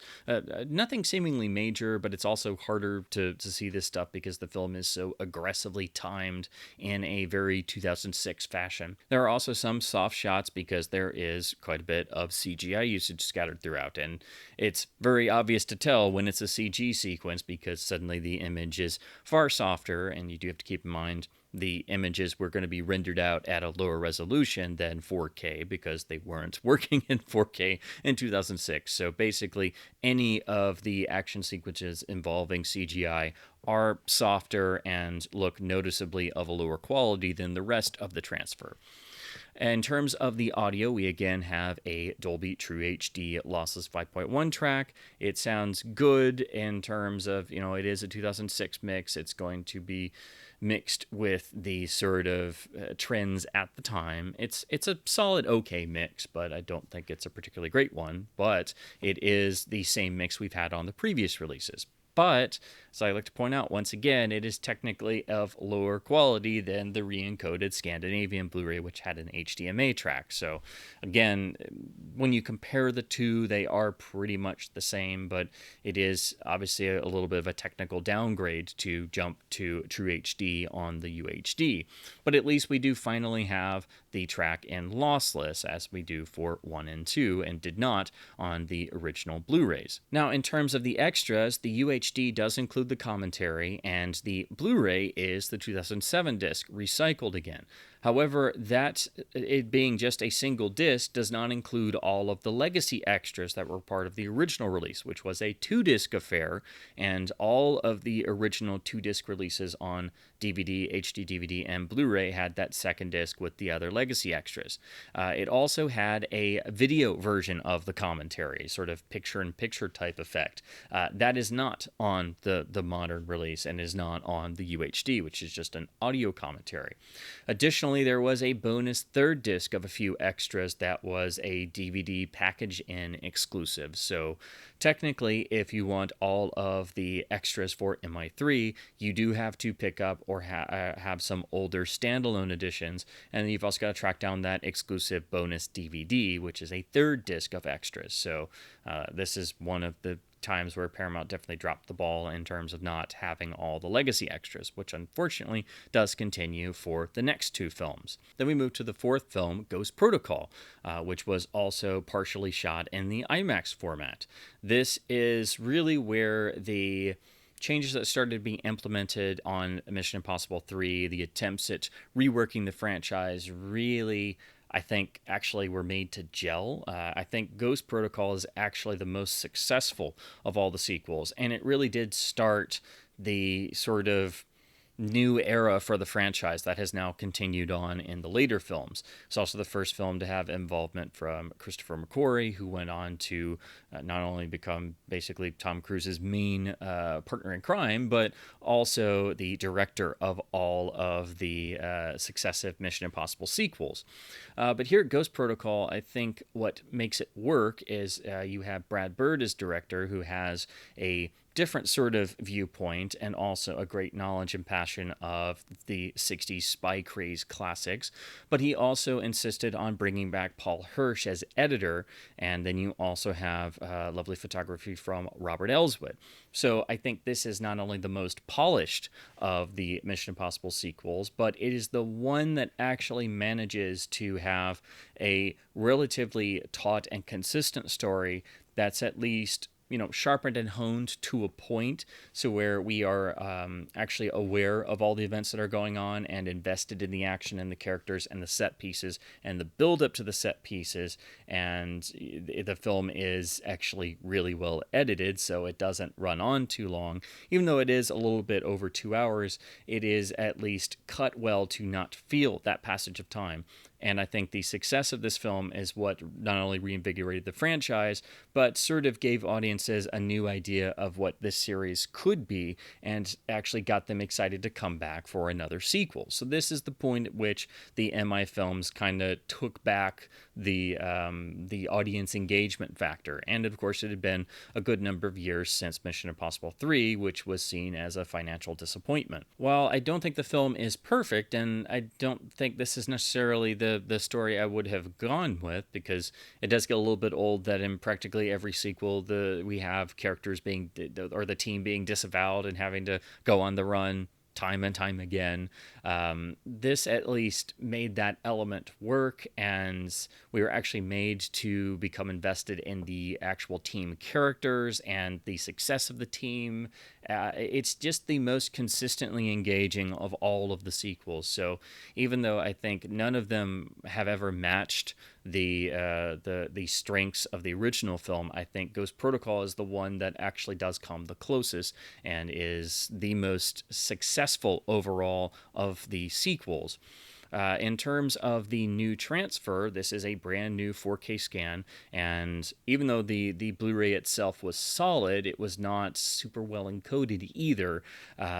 S1: Nothing seemingly major, but it's also harder to see this stuff because the film is so aggressively timed in a very 2006 fashion. There are also some soft shots because there is quite a bit of CGI usage scattered throughout, and it's very obvious to tell when it's a CG sequence because suddenly the image is far softer, and you do have to keep in mind the images were going to be rendered out at a lower resolution than 4K because they weren't working in 4K in 2006. So basically, any of the action sequences involving CGI are softer and look noticeably of a lower quality than the rest of the transfer. In terms of the audio, we again have a Dolby True HD lossless 5.1 track. It sounds good in terms of, it is a 2006 mix. It's going to be mixed with the sort of trends at the time. It's a solid okay mix, but I don't think it's a particularly great one. But it is the same mix we've had on the previous releases. But, as I like to point out, once again, it is technically of lower quality than the re-encoded Scandinavian Blu-ray, which had an HDMA track. So, again, when you compare the two, they are pretty much the same, but it is obviously a little bit of a technical downgrade to jump to True HD on the UHD. But at least we do finally have the track in lossless, as we do for 1 and 2, and did not on the original Blu-rays. Now, in terms of the extras, the UHD does include the commentary, and the Blu-ray is the 2007 disc, recycled again. However, that, it being just a single disc, does not include all of the legacy extras that were part of the original release, which was a 2-disc affair, and all of the original 2-disc releases on DVD, HD DVD, and Blu-ray had that second disc with the other legacy extras. It also had a video version of the commentary, sort of picture-in-picture type effect. That is not on the modern release and is not on the UHD, which is just an audio commentary. Additionally, Additionally, there was a bonus third disc of a few extras that was a DVD package-in exclusive. So technically, if you want all of the extras for MI3, you do have to pick up or have some older standalone editions, and you've also got to track down that exclusive bonus DVD, which is a third disc of extras. So this is one of the times where Paramount definitely dropped the ball in terms of not having all the legacy extras, which unfortunately does continue for the next two films. Then we move to the fourth film, Ghost Protocol, which was also partially shot in the IMAX format. This is really where the changes that started being implemented on Mission Impossible 3, the attempts at reworking the franchise, really, I think, actually were made to gel. I think Ghost Protocol is actually the most successful of all the sequels, and it really did start the sort of new era for the franchise that has now continued on in the later films. It's also the first film to have involvement from Christopher McQuarrie, who went on to not only become basically Tom Cruise's main partner in crime, but also the director of all of the successive Mission Impossible sequels. But here at Ghost Protocol, I think what makes it work is you have Brad Bird as director, who has a different sort of viewpoint and also a great knowledge and passion of the 60s spy craze classics. But he also insisted on bringing back Paul Hirsch as editor, and then you also have lovely photography from Robert Elswit. So I think this is not only the most polished of the Mission Impossible sequels, but it is the one that actually manages to have a relatively taut and consistent story that's at least sharpened and honed to a point, so where we are actually aware of all the events that are going on and invested in the action and the characters and the set pieces and the build up to the set pieces. And the film is actually really well edited, so it doesn't run on too long. Even though it is a little bit over 2 hours, it is at least cut well to not feel that passage of time. And I think the success of this film is what not only reinvigorated the franchise, but sort of gave audiences a new idea of what this series could be and actually got them excited to come back for another sequel. So this is the point at which the MI films kind of took back the audience engagement factor. And of course, it had been a good number of years since Mission Impossible 3, which was seen as a financial disappointment. While I don't think the film is perfect, and I don't think this is necessarily the story I would have gone with, because it does get a little bit old that in practically every sequel we have characters being, or the team being disavowed and having to go on the run time and time again. This at least made that element work, and we were actually made to become invested in the actual team characters and the success of the team. It's just the most consistently engaging of all of the sequels. So even though I think none of them have ever matched the strengths of the original film, I think Ghost Protocol is the one that actually does come the closest and is the most successful overall of the sequels. In terms of the new transfer, this is a brand new 4K scan, and even though the Blu-ray itself was solid, it was not super well encoded either.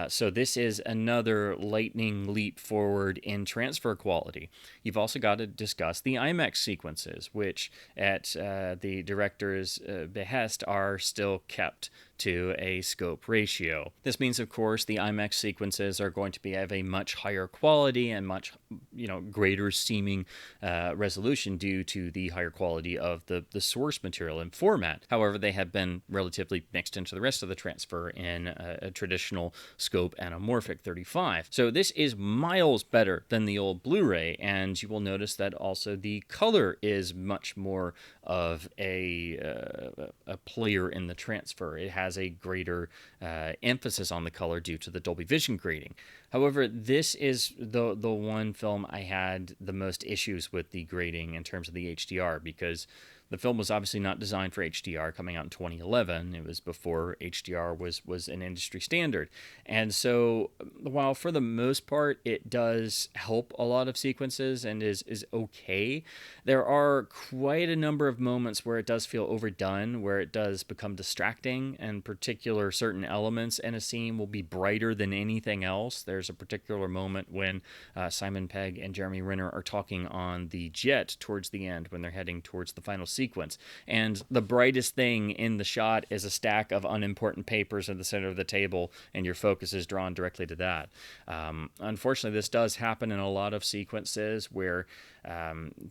S1: So this is another lightning leap forward in transfer quality. You've also got to discuss the IMAX sequences, which at the director's behest are still kept to a scope ratio. This means, of course, the IMAX sequences are going to be of a much higher quality and much greater seeming resolution due to the higher quality of the source material and format. However, they have been relatively mixed into the rest of the transfer in a traditional scope anamorphic 35. So this is miles better than the old Blu-ray, and you will notice that also the color is much more of a player in the transfer. It has a greater emphasis on the color due to the Dolby Vision grading. However, this is the one film I had the most issues with the grading in terms of the HDR, because the film was obviously not designed for HDR coming out in 2011. It was before HDR was an industry standard. And so while for the most part it does help a lot of sequences and is okay, there are quite a number of moments where it does feel overdone, where it does become distracting, and particular certain elements in a scene will be brighter than anything else. There's There's a particular moment when Simon Pegg and Jeremy Renner are talking on the jet towards the end when they're heading towards the final sequence. And the brightest thing in the shot is a stack of unimportant papers in the center of the table, and your focus is drawn directly to that. Unfortunately, this does happen in a lot of sequences where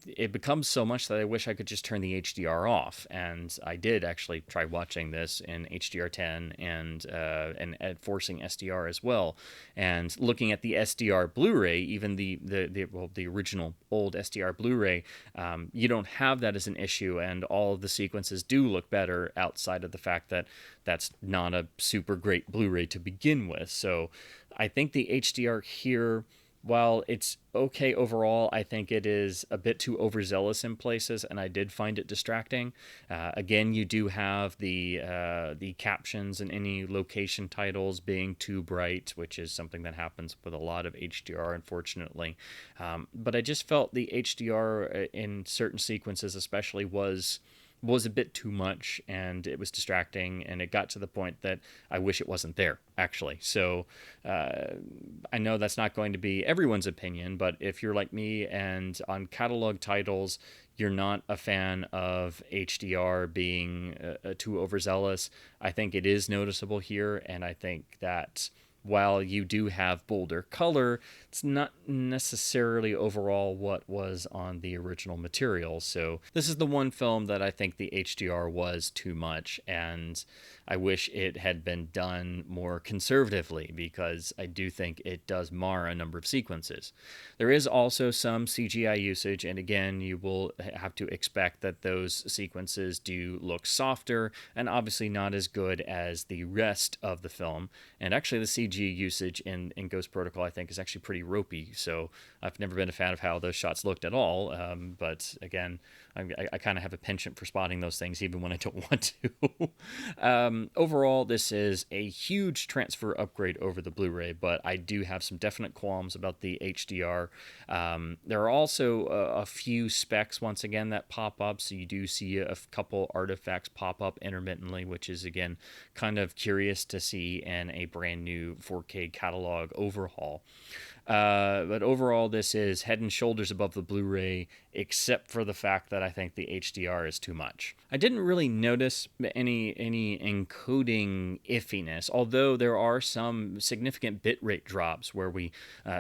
S1: it becomes so much that I wish I could just turn the HDR off. And I did actually try watching this in HDR10 and forcing SDR as well. And looking at the SDR Blu-ray, even the original old SDR Blu-ray, you don't have that as an issue, and all of the sequences do look better outside of the fact that that's not a super great Blu-ray to begin with. So I think the HDR here, while it's okay overall, I think it is a bit too overzealous in places, and I did find it distracting. Again, you do have the captions and any location titles being too bright, which is something that happens with a lot of HDR, unfortunately. But I just felt the HDR in certain sequences especially was a bit too much, and it was distracting, and it got to the point that I wish it wasn't there, actually. So I know that's not going to be everyone's opinion, but if you're like me and on catalog titles you're not a fan of HDR being too overzealous, I think it is noticeable here, and I think that while you do have bolder color, it's not necessarily overall what was on the original material. So this is the one film that I think the HDR was too much, and I wish it had been done more conservatively, because I do think it does mar a number of sequences. There is also some CGI usage, and again, you will have to expect that those sequences do look softer and obviously not as good as the rest of the film. And actually the CG usage in Ghost Protocol, I think, is actually pretty ropey, so I've never been a fan of how those shots looked at all, but again, I kind of have a penchant for spotting those things even when I don't want to. Overall, this is a huge transfer upgrade over the Blu-ray, but I do have some definite qualms about the HDR. There are also a few specs, once again, that pop up, so you do see a couple artifacts pop up intermittently, which is, again, kind of curious to see in a brand new 4K catalog overhaul. But overall, this is head and shoulders above the Blu-ray, except for the fact that I think the HDR is too much. I didn't really notice any encoding iffiness, although there are some significant bitrate drops where we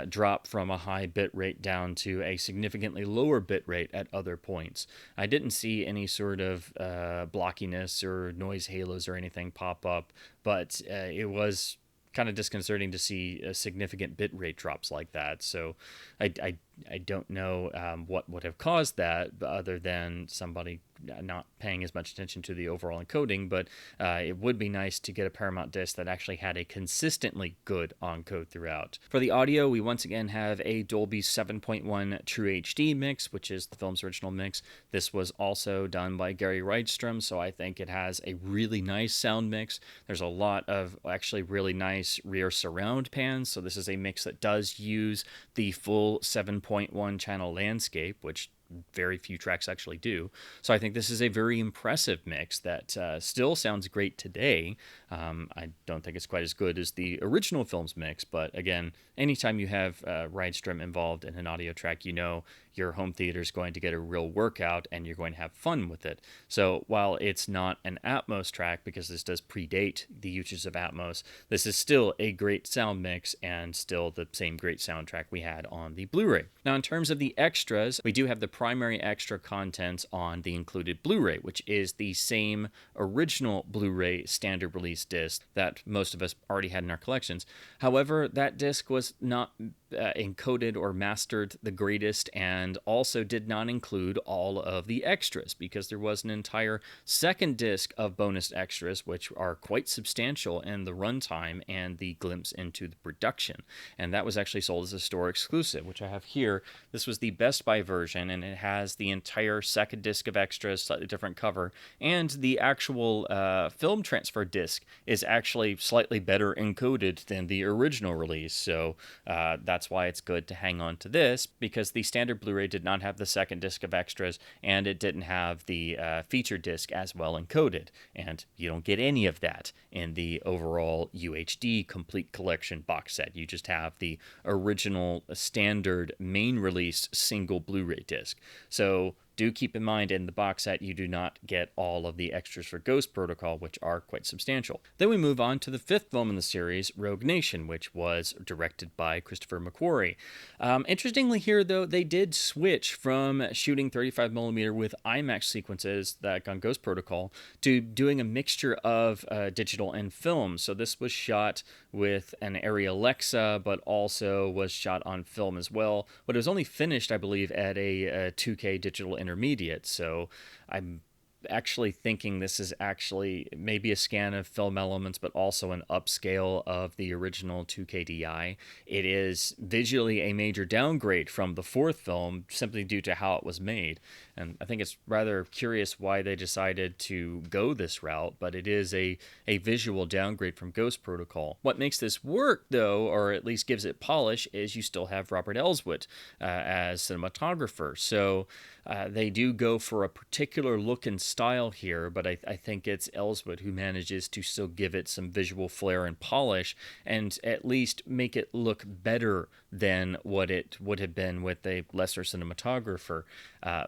S1: drop from a high bitrate down to a significantly lower bitrate at other points. I didn't see any sort of blockiness or noise halos or anything pop up, but it was kind of disconcerting to see significant bitrate drops like that. So I don't know what would have caused that, other than somebody not paying as much attention to the overall encoding, but it would be nice to get a Paramount disc that actually had a consistently good encode throughout. For the audio, we once again have a Dolby 7.1 True HD mix, which is the film's original mix. This was also done by Gary Rydstrom, so I think it has a really nice sound mix. There's a lot of actually really nice rear surround pans, so this is a mix that does use the full 7.1 channel landscape, which very few tracks actually do. So I think this is a very impressive mix that still sounds great today. I don't think it's quite as good as the original film's mix, but again, anytime you have Rydstrom involved in an audio track, you know your home theater is going to get a real workout and you're going to have fun with it. So while it's not an Atmos track, because this does predate the usage of Atmos, this is still a great sound mix and still the same great soundtrack we had on the Blu-ray. Now, in terms of the extras, we do have the primary extra content on the included Blu-ray, which is the same original Blu-ray standard release disc that most of us already had in our collections. However, that disc was not encoded or mastered the greatest, and also did not include all of the extras, because there was an entire second disc of bonus extras, which are quite substantial in the runtime and the glimpse into the production. And that was actually sold as a store exclusive, which I have here. This was the Best Buy version, and it has the entire second disc of extras, slightly different cover, and the actual film transfer disc is actually slightly better encoded than the original release. So that's that's why it's good to hang on to this, because the standard Blu-ray did not have the second disc of extras, and it didn't have the feature disc as well encoded, and you don't get any of that in the overall UHD complete collection box set. You just have the original standard main release single Blu-ray disc. So do keep in mind, in the box set, you do not get all of the extras for Ghost Protocol, which are quite substantial. Then we move on to the fifth film in the series, Rogue Nation, which was directed by Christopher McQuarrie. Interestingly here, though, they did switch from shooting 35mm with IMAX sequences that on Ghost Protocol to doing a mixture of digital and film. So this was shot with an Arri Alexa, but also was shot on film as well. But it was only finished, I believe, at a 2K digital intermediate. So I'm actually thinking this is actually maybe a scan of film elements, but also an upscale of the original 2K DI. It is visually a major downgrade from the fourth film, simply due to how it was made. And I think it's rather curious why they decided to go this route, but it is a visual downgrade from Ghost Protocol. What makes this work, though, or at least gives it polish, is you still have Robert Elswit as cinematographer. So they do go for a particular look and style here, but I think it's Elswit who manages to still give it some visual flair and polish, and at least make it look better than what it would have been with a lesser cinematographer.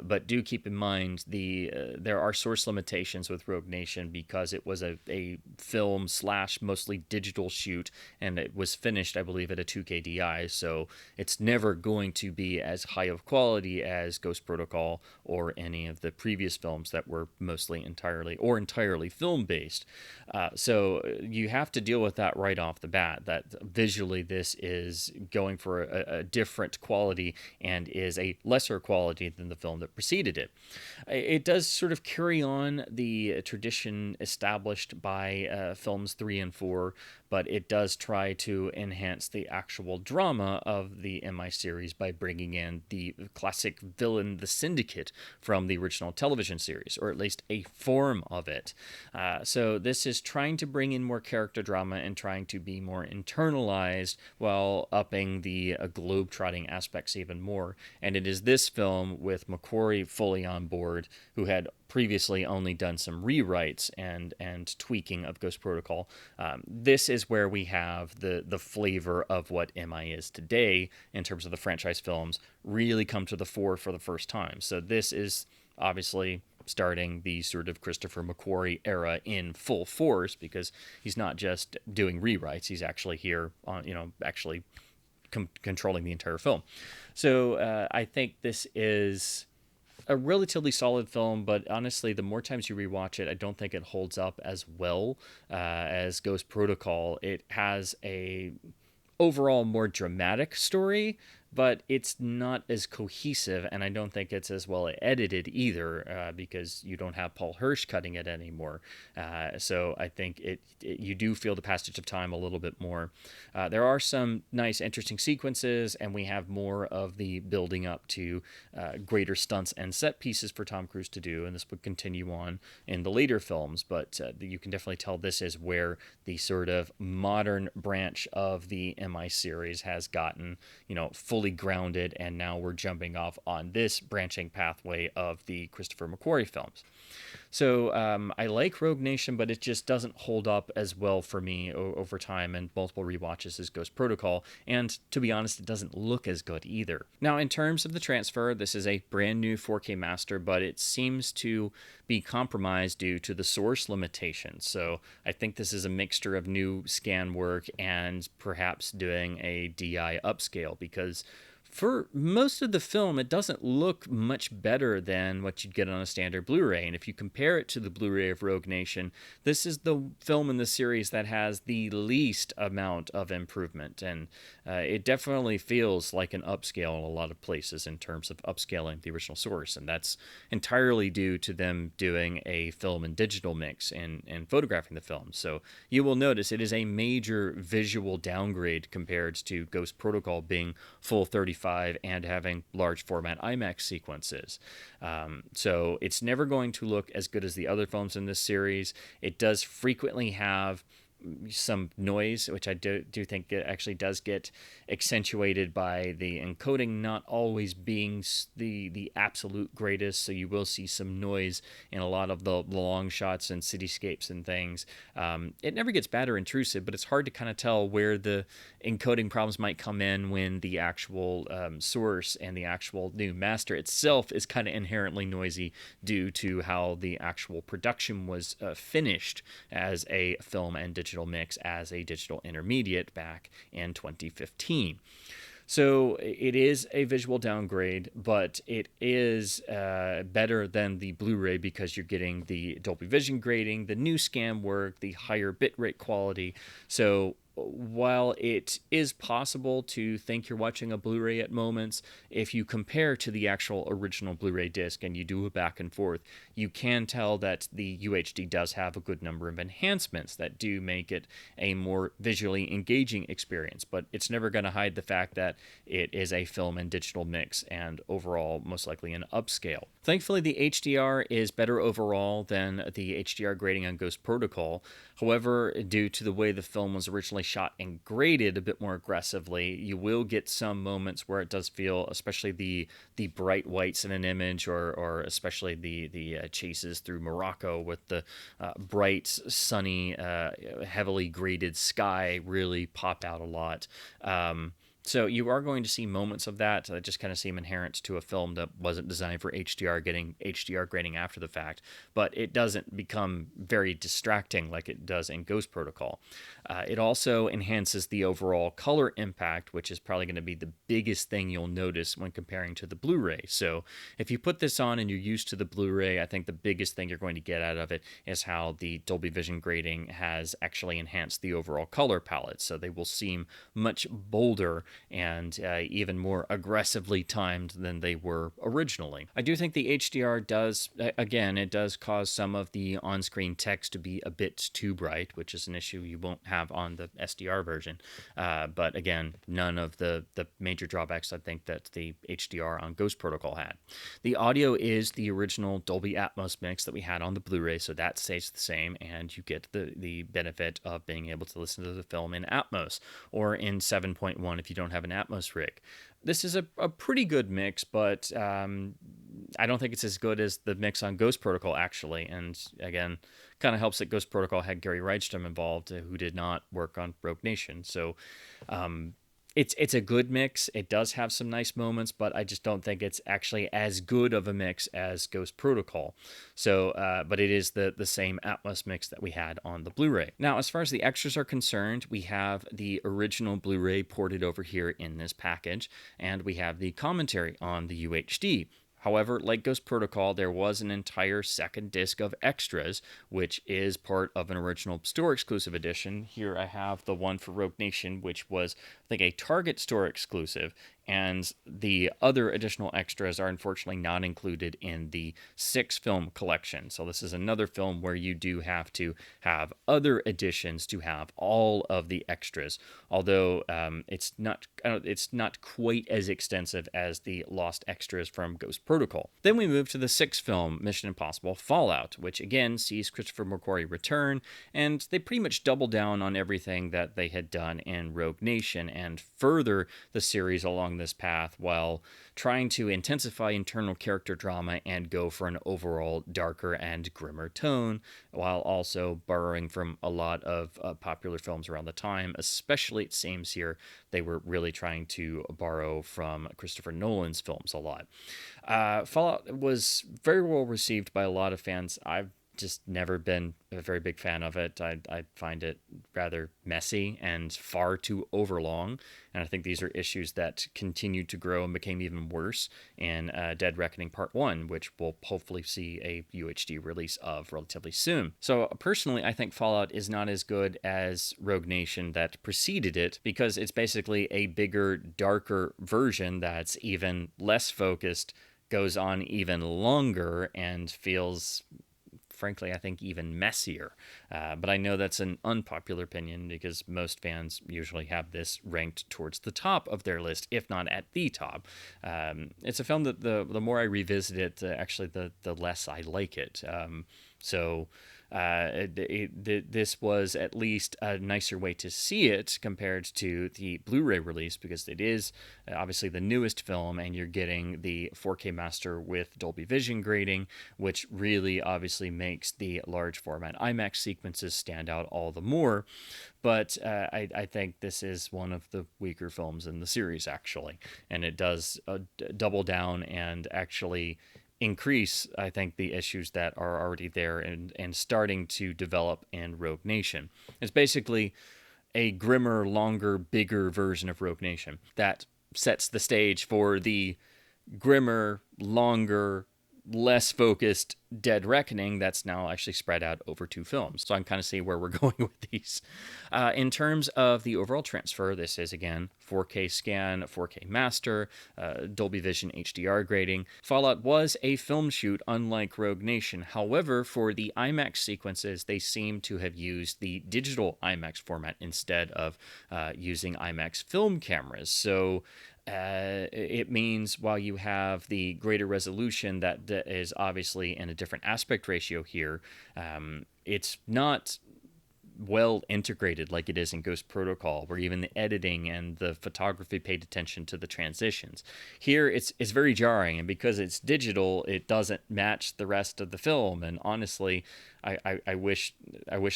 S1: But do keep in mind there are source limitations with Rogue Nation, because it was a film / mostly digital shoot, and it was finished, I believe, at a 2K DI, so it's never going to be as high of quality as Ghost Protocol or any of the previous films that were mostly entirely film-based. So you have to deal with that right off the bat, that visually this is going for a different quality and is a lesser quality than the film that preceded it. It does sort of carry on the tradition established by films 3 and 4, but it does try to enhance the actual drama of the MI series by bringing in the classic villain, the Syndicate, from the original television series, or at least a form of it. So this is trying to bring in more character drama and trying to be more internalized while upping the globe-trotting aspects even more. And it is this film, with McQuarrie fully on board, who had previously only done some rewrites and tweaking of Ghost Protocol. This is where we have the flavor of what MI is today in terms of the franchise films really come to the fore for the first time. So this is obviously starting the sort of Christopher McQuarrie era in full force, because he's not just doing rewrites, he's actually here on, actually controlling the entire film. So I think this is a relatively solid film, but honestly, the more times you rewatch it, I don't think it holds up as well as Ghost Protocol. It has a overall more dramatic story, but it's not as cohesive, and I don't think it's as well edited either, because you don't have Paul Hirsch cutting it anymore. So I think you do feel the passage of time a little bit more. There are some nice, interesting sequences, and we have more of the building up to greater stunts and set pieces for Tom Cruise to do, and this would continue on in the later films, but you can definitely tell this is where the sort of modern branch of the MI series has gotten, fully grounded, and now we're jumping off on this branching pathway of the Christopher McQuarrie films. So I like Rogue Nation, but it just doesn't hold up as well for me over time and multiple rewatches as Ghost Protocol, and to be honest, it doesn't look as good either. Now, in terms of the transfer, this is a brand new 4K master, but it seems to be compromised due to the source limitations. So I think this is a mixture of new scan work and perhaps doing a DI upscale, because for most of the film, it doesn't look much better than what you'd get on a standard Blu-ray. And if you compare it to the Blu-ray of Rogue Nation, this is the film in the series that has the least amount of improvement. And it definitely feels like an upscale in a lot of places in terms of upscaling the original source. And that's entirely due to them doing a film and digital mix and photographing the film. So you will notice it is a major visual downgrade compared to Ghost Protocol being full 35 and having large format IMAX sequences. So it's never going to look as good as the other films in this series. It does frequently have some noise, which I do think it actually does get accentuated by the encoding not always being the absolute greatest. So you will see some noise in a lot of the long shots and cityscapes and things. It never gets bad or intrusive, but it's hard to kind of tell where the encoding problems might come in when the actual source and the actual new master itself is kind of inherently noisy due to how the actual production was finished as a film and digital mix as a digital intermediate back in 2015. So it is a visual downgrade, but it is better than the Blu-ray because you're getting the Dolby Vision grading, the new scan work, the higher bitrate quality. So while it is possible to think you're watching a Blu-ray at moments, if you compare to the actual original Blu-ray disc and you do a back and forth, you can tell that the UHD does have a good number of enhancements that do make it a more visually engaging experience, but it's never going to hide the fact that it is a film and digital mix and overall most likely an upscale. Thankfully, the HDR is better overall than the HDR grading on Ghost Protocol. However, due to the way the film was originally shot and graded a bit more aggressively, you will get some moments where it does feel, especially the bright whites in an image, or especially the chases through Morocco with the bright, sunny, heavily graded sky really pop out a lot. So you are going to see moments of that that just kind of seem inherent to a film that wasn't designed for HDR, getting HDR grading after the fact, but it doesn't become very distracting like it does in Ghost Protocol. It also enhances the overall color impact, which is probably going to be the biggest thing you'll notice when comparing to the Blu-ray. So if you put this on and you're used to the Blu-ray, I think the biggest thing you're going to get out of it is how the Dolby Vision grading has actually enhanced the overall color palette. So they will seem much bolder and even more aggressively timed than they were originally. I do think the HDR does, again, it does cause some of the on-screen text to be a bit too bright, which is an issue you won't have on the SDR version. But again, none of the major drawbacks I think that the HDR on Ghost Protocol had. The audio is the original Dolby Atmos mix that we had on the Blu-ray, so that stays the same, and you get the benefit of being able to listen to the film in Atmos or in 7.1 if you don't have an Atmos rig. This is a pretty good mix, but I don't think it's as good as the mix on Ghost Protocol, actually. And again, kind of helps that Ghost Protocol had Gary Rydstrom involved, who did not work on Rogue Nation. So it's a good mix. It does have some nice moments, but I just don't think it's actually as good of a mix as Ghost Protocol. So, but it is the same Atmos mix that we had on the Blu-ray. Now, as far as the extras are concerned, we have the original Blu-ray ported over here in this package, and we have the commentary on the UHD. However, like Ghost Protocol, there was an entire second disc of extras, which is part of an original store exclusive edition. Here I have the one for Rogue Nation, which was, I think, a Target store exclusive, and the other additional extras are unfortunately not included in the 6-film collection. So this is another film where you do have to have other editions to have all of the extras, although it's not quite as extensive as the lost extras from Ghost Protocol. Then we move to the 6th film, Mission Impossible Fallout, which again sees Christopher McQuarrie return, and they pretty much double down on everything that they had done in Rogue Nation and further the series along this path while trying to intensify internal character drama and go for an overall darker and grimmer tone, while also borrowing from a lot of popular films around the time. Especially, it seems here, they were really trying to borrow from Christopher Nolan's films a lot. Fallout was very well received by a lot of fans. I've just never been a very big fan of it. I find it rather messy and far too overlong, and I think these are issues that continued to grow and became even worse in Dead Reckoning Part 1, which we'll hopefully see a UHD release of relatively soon. So personally, I think Fallout is not as good as Rogue Nation that preceded it, because it's basically a bigger, darker version that's even less focused, goes on even longer, and feels, frankly, I think even messier. But I know that's an unpopular opinion because most fans usually have this ranked towards the top of their list, if not at the top. It's a film that the more I revisit it, actually the less I like it. So this was at least a nicer way to see it compared to the Blu-ray release, because it is obviously the newest film, and you're getting the 4K master with Dolby Vision grading, which really obviously makes the large format IMAX sequences stand out all the more. But I think this is one of the weaker films in the series, actually, and it does double down and actually increase, I think, the issues that are already there and starting to develop in Rogue Nation. It's basically a grimmer, longer, bigger version of Rogue Nation that sets the stage for the grimmer, longer, less focused Dead Reckoning that's now actually spread out over 2 films. So I'm kind of seeing where we're going with these. In terms of the overall transfer, this is, again, 4K scan, 4K master, Dolby Vision HDR grading. Fallout was a film shoot, unlike Rogue Nation. However, for the IMAX sequences, they seem to have used the digital IMAX format instead of using IMAX film cameras. So it means while you have the greater resolution that is obviously in a different aspect ratio here, it's not well integrated like it is in Ghost Protocol, where even the editing and the photography paid attention to the transitions. Here, it's very jarring, and because it's digital, it doesn't match the rest of the film. And honestly, I wish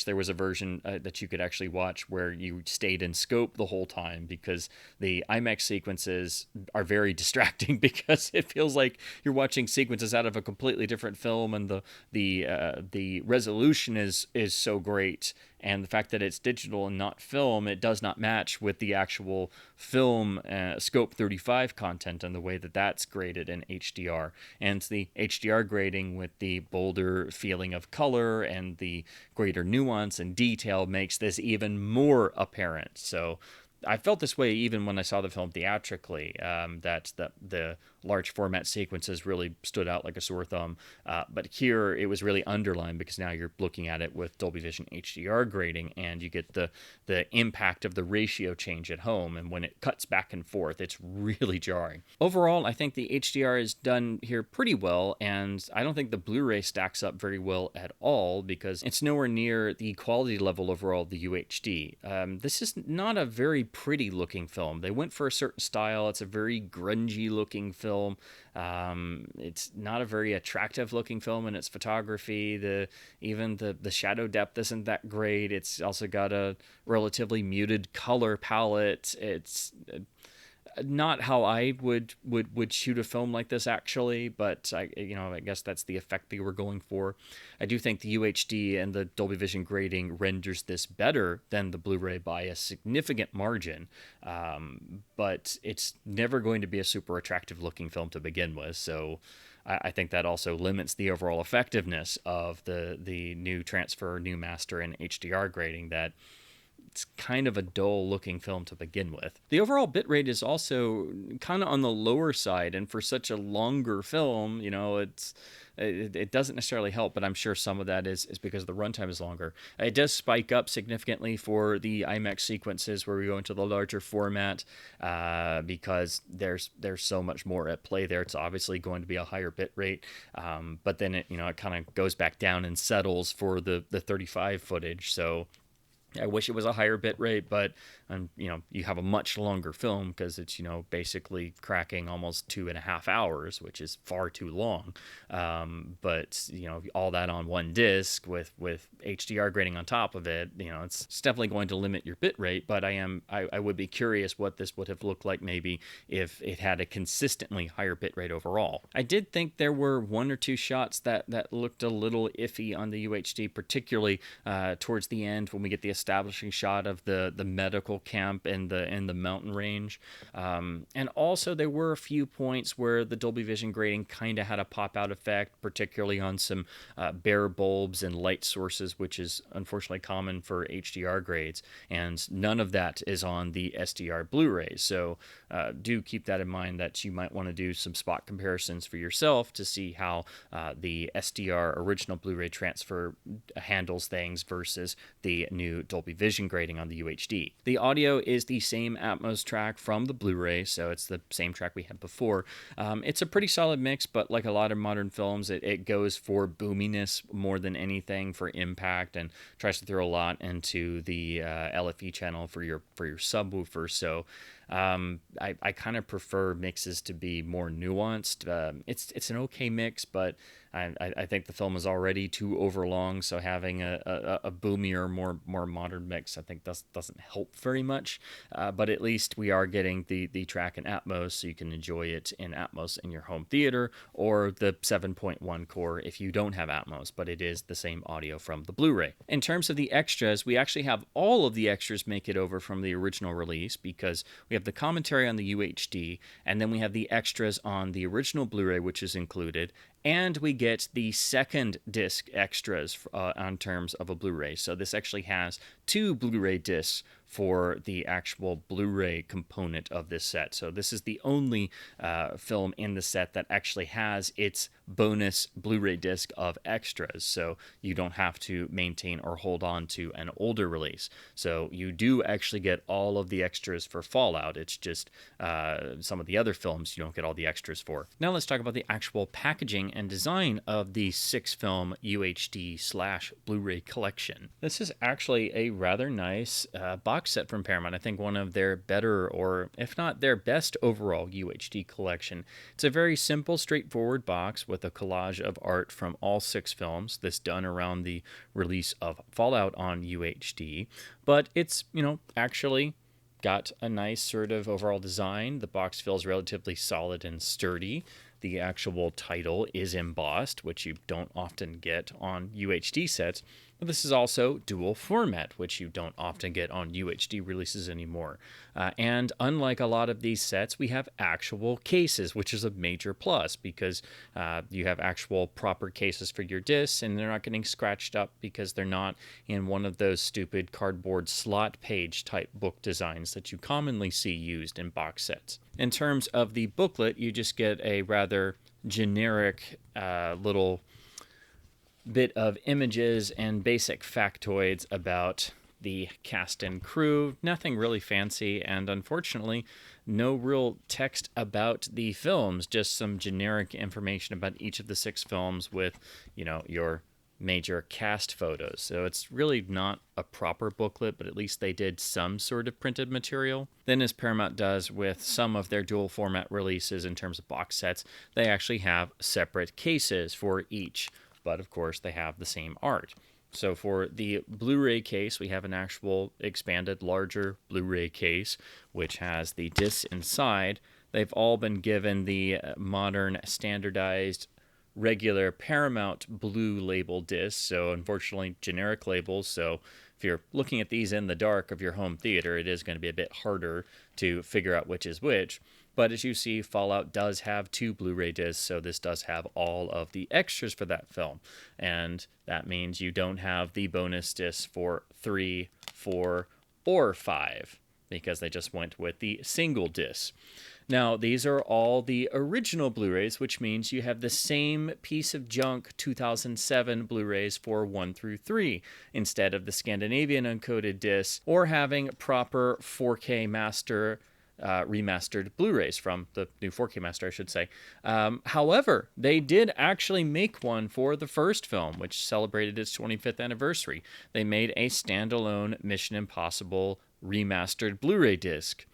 S1: there was a version that you could actually watch where you stayed in scope the whole time, because the IMAX sequences are very distracting because it feels like you're watching sequences out of a completely different film, and the resolution is so great. And the fact that it's digital and not film, it does not match with the actual film Scope 35 content and the way that that's graded in HDR. And the HDR grading with the bolder feeling of color and the greater nuance and detail makes this even more apparent. So I felt this way even when I saw the film theatrically, that the large format sequences really stood out like a sore thumb. But here it was really underlined because now you're looking at it with Dolby Vision HDR grading, and you get the impact of the ratio change at home. And when it cuts back and forth, it's really jarring. Overall, I think the HDR is done here pretty well, and I don't think the Blu-ray stacks up very well at all because it's nowhere near the quality level overall of the UHD. This is not a very pretty looking film. They went for a certain style. It's a very grungy looking film. It's not a very attractive looking film in its photography. Even the shadow depth isn't that great. It's also got a relatively muted color palette. It's not how I would shoot a film like this, actually, but I guess that's the effect they were going for. I do think the UHD and the Dolby Vision grading renders this better than the Blu-ray by a significant margin, but it's never going to be a super attractive looking film to begin with, so I think that also limits the overall effectiveness of the new transfer, new master, and HDR grading. That it's kind of a dull looking film to begin with. The overall bitrate is also kind of on the lower side, and for such a longer film, it doesn't necessarily help, but I'm sure some of that is because the runtime is longer. It does spike up significantly for the IMAX sequences where we go into the larger format, because there's so much more at play there. It's obviously going to be a higher bitrate, but then it kind of goes back down and settles for the 35 footage. So I wish it was a higher bit rate, but you have a much longer film because it's basically cracking almost 2.5 hours, which is far too long. But all that on one disc with HDR grading on top of it, it's definitely going to limit your bit rate. But I would be curious what this would have looked like maybe if it had a consistently higher bit rate overall. I did think there were 1 or 2 shots that looked a little iffy on the UHD, particularly towards the end when we get the establishing shot of the medical camp in the mountain range, and also there were a few points where the Dolby Vision grading kind of had a pop out effect, particularly on some bare bulbs and light sources, which is unfortunately common for HDR grades, and none of that is on the SDR Blu-ray. So do keep that in mind, that you might want to do some spot comparisons for yourself to see how the SDR original Blu-ray transfer handles things versus the new Dolby Vision grading on the UHD. The audio is the same Atmos track from the Blu-ray, so it's the same track we had before. It's a pretty solid mix, but like a lot of modern films, it goes for boominess more than anything, for impact, and tries to throw a lot into the LFE channel for your subwoofer. So I kind of prefer mixes to be more nuanced. It's an okay mix, but I think the film is already too overlong, so having a boomier, more modern mix, I think doesn't help very much. But at least we are getting the track in Atmos, so you can enjoy it in Atmos in your home theater, or the 7.1 core if you don't have Atmos, but it is the same audio from the Blu-ray. In terms of the extras, we actually have all of the extras make it over from the original release, because we have the commentary on the UHD, and then we have the extras on the original Blu-ray, which is included, and we get the second disc extras on terms of a Blu-ray. So this actually has 2 Blu-ray discs for the actual Blu-ray component of this set. So this is the only film in the set that actually has its bonus Blu-ray disc of extras. So you don't have to maintain or hold on to an older release. So you do actually get all of the extras for Fallout. It's just some of the other films you don't get all the extras for. Now let's talk about the actual packaging and design of the 6-film UHD/Blu-ray collection. This is actually a rather nice box set from Paramount. I think one of their better, or if not their best overall UHD collection. It's a very simple, straightforward box with a collage of art from all 6 films. This done around the release of Fallout on UHD. But it's, actually got a nice sort of overall design. The box feels relatively solid and sturdy. The actual title is embossed, which you don't often get on UHD sets. But this is also dual format, which you don't often get on UHD releases anymore. And unlike a lot of these sets, we have actual cases, which is a major plus, because you have actual proper cases for your discs, and they're not getting scratched up because they're not in one of those stupid cardboard slot page type book designs that you commonly see used in box sets. In terms of the booklet, you just get a rather generic little bit of images and basic factoids about the cast and crew. Nothing really fancy, and unfortunately no real text about the films, just some generic information about each of the 6 films with, your major cast photos. So it's really not a proper booklet, but at least they did some sort of printed material. Then, as Paramount does with some of their dual format releases in terms of box sets, they actually have separate cases for each. But of course, they have the same art. So for the Blu-ray case, we have an actual expanded, larger Blu-ray case, which has the discs inside. They've all been given the modern, standardized, regular Paramount Blue label discs. So unfortunately, generic labels. So if you're looking at these in the dark of your home theater, it is going to be a bit harder to figure out which is which. But as you see, Fallout does have 2 Blu-ray discs, so this does have all of the extras for that film. And that means you don't have the bonus discs for 3, 4, or 5, because they just went with the single disc. Now, these are all the original Blu-rays, which means you have the same piece of junk 2007 Blu-rays for 1 through 3, instead of the Scandinavian uncoded discs, or having proper 4K master remastered Blu-rays from the new 4K master, I should say. However, they did actually make one for the first film, which celebrated its 25th anniversary. They made a standalone Mission Impossible remastered Blu-ray disc.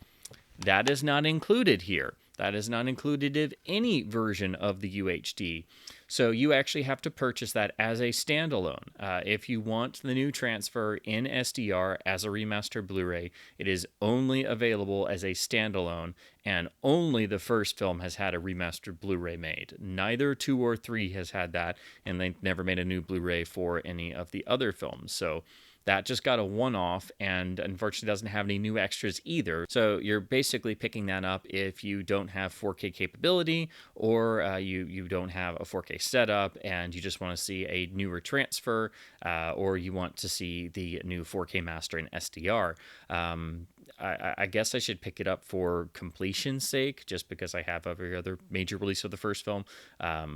S1: That is not included here. That is not included in any version of the UHD. So you actually have to purchase that as a standalone. If you want the new transfer in SDR as a remastered Blu-ray, it is only available as a standalone, and only the first film has had a remastered Blu-ray made. Neither 2 or 3 has had that, and they never made a new Blu-ray for any of the other films. So that just got a one-off, and unfortunately doesn't have any new extras either. So you're basically picking that up if you don't have 4K capability, or you don't have a 4K setup and you just want to see a newer transfer, or you want to see the new 4K master in SDR. I guess I should pick it up for completion's sake, just because I have every other major release of the first film.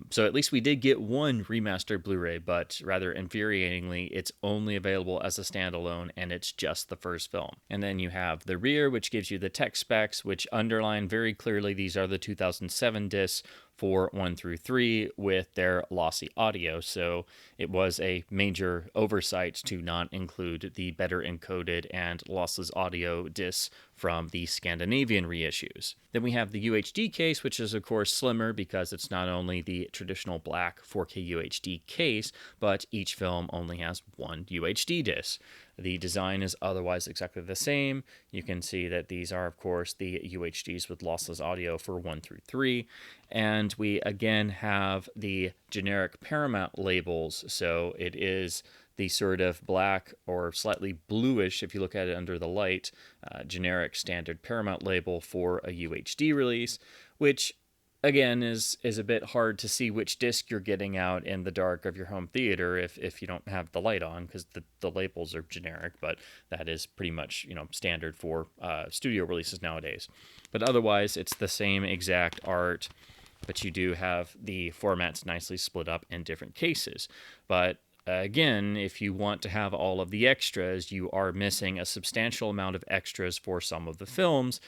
S1: So at least we did get one remastered Blu-ray, but rather infuriatingly, it's only available as a standalone, and it's just the first film. And then you have the rear, which gives you the tech specs, which underline very clearly these are the 2007 discs for 1 through 3 with their lossy audio. So it was a major oversight to not include the better encoded and lossless audio discs from the Scandinavian reissues. Then we have the UHD case, which is of course slimmer because it's not only the traditional black 4K UHD case, but each film only has one UHD disc. The design is otherwise exactly the same. You can see that these are, of course, the UHDs with lossless audio for 1 through 3. And we again have the generic Paramount labels. So it is the sort of black or slightly bluish, if you look at it under the light, generic standard Paramount label for a UHD release, which again is a bit hard to see which disc you're getting out in the dark of your home theater if you don't have the light on, because the labels are generic, but that is pretty much standard for studio releases nowadays. But otherwise it's the same exact art, but you do have the formats nicely split up in different cases. But again, if you want to have all of the extras, you are missing a substantial amount of extras for some of the films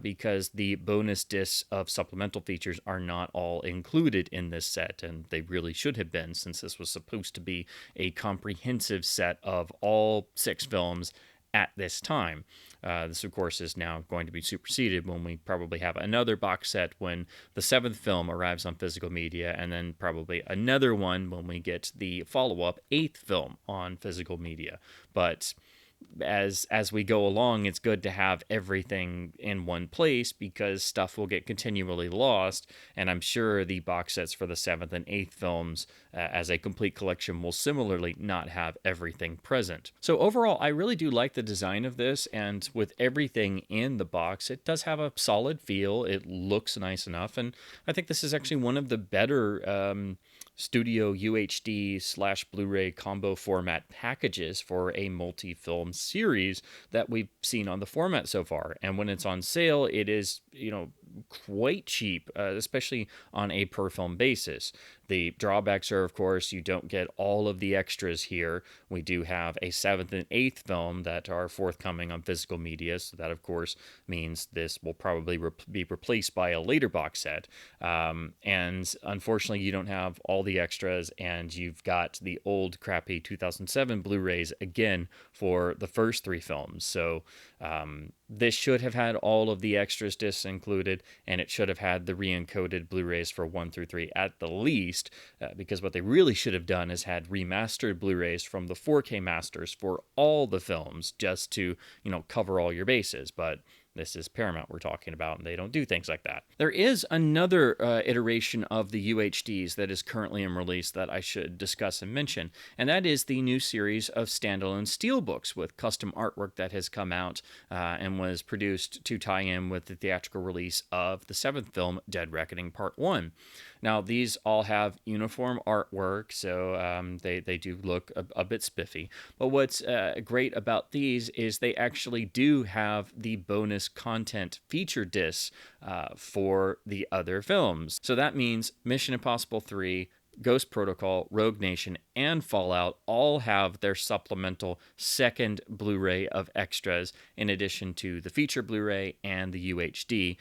S1: because the bonus discs of supplemental features are not all included in this set, and they really should have been, since this was supposed to be a comprehensive set of all 6 films at this time. This, of course, is now going to be superseded when we probably have another box set when the 7th film arrives on physical media, and then probably another one when we get the follow-up 8th film on physical media. But as we go along, it's good to have everything in one place because stuff will get continually lost, and I'm sure the box sets for the 7th and 8th films as a complete collection will similarly not have everything present. So overall, I really do like the design of this, and with everything in the box, it does have a solid feel. It looks nice enough, and I think this is actually one of the better studio UHD / Blu-ray combo format packages for a multi-film series that we've seen on the format so far. And when it's on sale, it is, quite cheap, especially on a per film basis. The drawbacks are, of course, you don't get all of the extras here. We do have a 7th and 8th film that are forthcoming on physical media, so that, of course, means this will probably be replaced by a later box set. And unfortunately, you don't have all the extras, and you've got the old crappy 2007 Blu-rays again for the first 3 films. So this should have had all of the extras discs included, and it should have had the re-encoded Blu-rays for 1 through 3 at the least, because what they really should have done is had remastered Blu-rays from the 4K masters for all the films, just to, cover all your bases. But this is Paramount we're talking about, and they don't do things like that. There is another iteration of the UHDs that is currently in release that I should discuss and mention, and that is the new series of standalone steelbooks with custom artwork that has come out and was produced to tie in with the theatrical release of the 7th film, Dead Reckoning Part 1. Now, these all have uniform artwork, so they do look a bit spiffy. But what's great about these is they actually do have the bonus content feature discs for the other films. So that means Mission Impossible 3, Ghost Protocol, Rogue Nation, and Fallout all have their supplemental second Blu-ray of extras in addition to the feature Blu-ray and the UHD.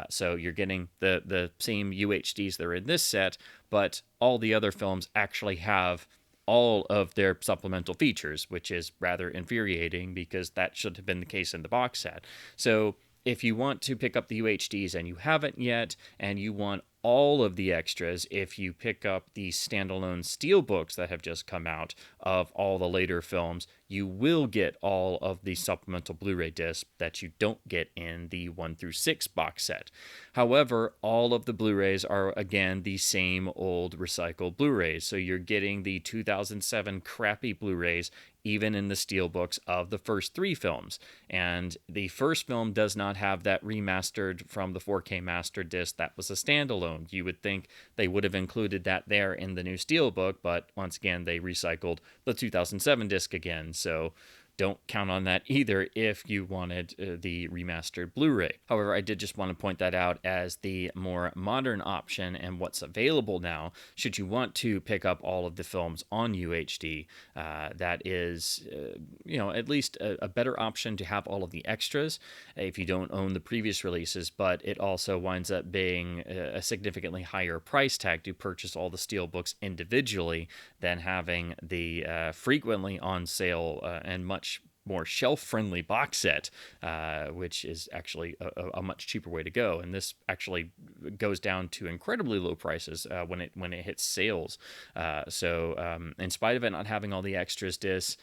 S1: So you're getting the same UHDs that are in this set, but all the other films actually have all of their supplemental features, which is rather infuriating because that should have been the case in the box set. So if you want to pick up the UHDs and you haven't yet, and you want all of the extras, if you pick up the standalone steelbooks that have just come out of all the later films, you will get all of the supplemental Blu-ray discs that you don't get in the 1 through 6 box set. However, all of the Blu-rays are, again, the same old recycled Blu-rays, so you're getting the 2007 crappy Blu-rays even in the steelbooks of the first 3 films. And the first film does not have that remastered from the 4K master disc that was a standalone. You would think they would have included that there in the new steelbook, but once again, they recycled the 2007 disc again. So don't count on that either if you wanted the remastered Blu-ray. However, I did just want to point that out as the more modern option and what's available now. Should you want to pick up all of the films on UHD, that is, at least a better option to have all of the extras if you don't own the previous releases, but it also winds up being a significantly higher price tag to purchase all the steelbooks individually than having the frequently on sale and much more shelf-friendly box set, which is actually a much cheaper way to go. And this actually goes down to incredibly low prices when it hits sales. So in spite of it not having all the extras discs,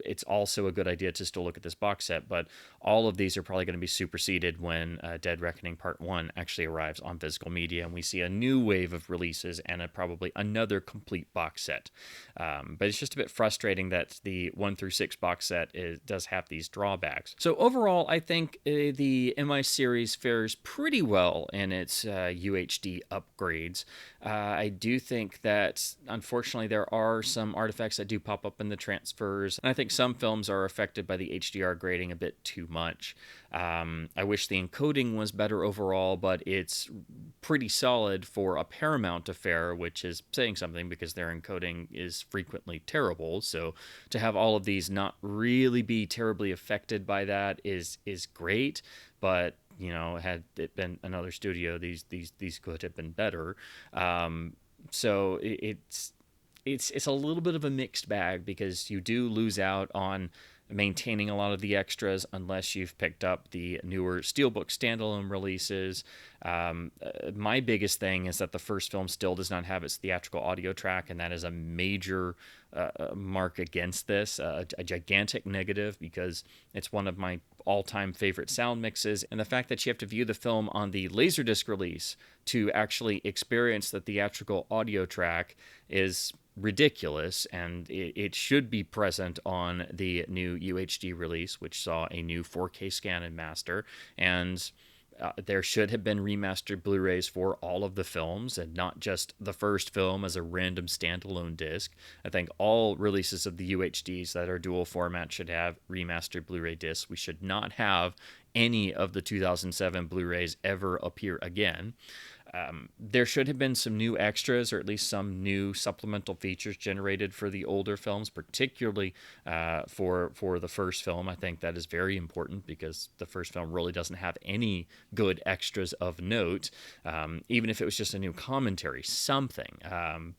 S1: it's also a good idea to still look at this box set. But all of these are probably going to be superseded when Dead Reckoning Part 1 actually arrives on physical media, and we see a new wave of releases and probably another complete box set. But it's just a bit frustrating that the 1 through 6 box set does have these drawbacks. So overall, I think the MI series fares pretty well in its UHD upgrades. I do think that, unfortunately, there are some artifacts that do pop up in the transfers, and I think some films are affected by the HDR grading a bit too much. I wish the encoding was better overall, but it's pretty solid for a Paramount affair, which is saying something because their encoding is frequently terrible. So to have all of these not really be terribly affected by that is great, but had it been another studio, these could have been better. So it's a little bit of a mixed bag because you do lose out on maintaining a lot of the extras unless you've picked up the newer Steelbook standalone releases. My biggest thing is that the first film still does not have its theatrical audio track, and that is a major mark against this, a gigantic negative, because it's one of my all-time favorite sound mixes, and the fact that you have to view the film on the Laserdisc release to actually experience the theatrical audio track is ridiculous, and it should be present on the new UHD release, which saw a new 4K scan and master, and there should have been remastered Blu-rays for all of the films and not just the first film as a random standalone disc. I think all releases of the UHDs that are dual format should have remastered Blu-ray discs. We should not have any of the 2007 Blu-rays ever appear again. There should have been some new extras, or at least some new supplemental features generated for the older films, particularly for the first film. I think that is very important because the first film really doesn't have any good extras of note, even if it was just a new commentary, something.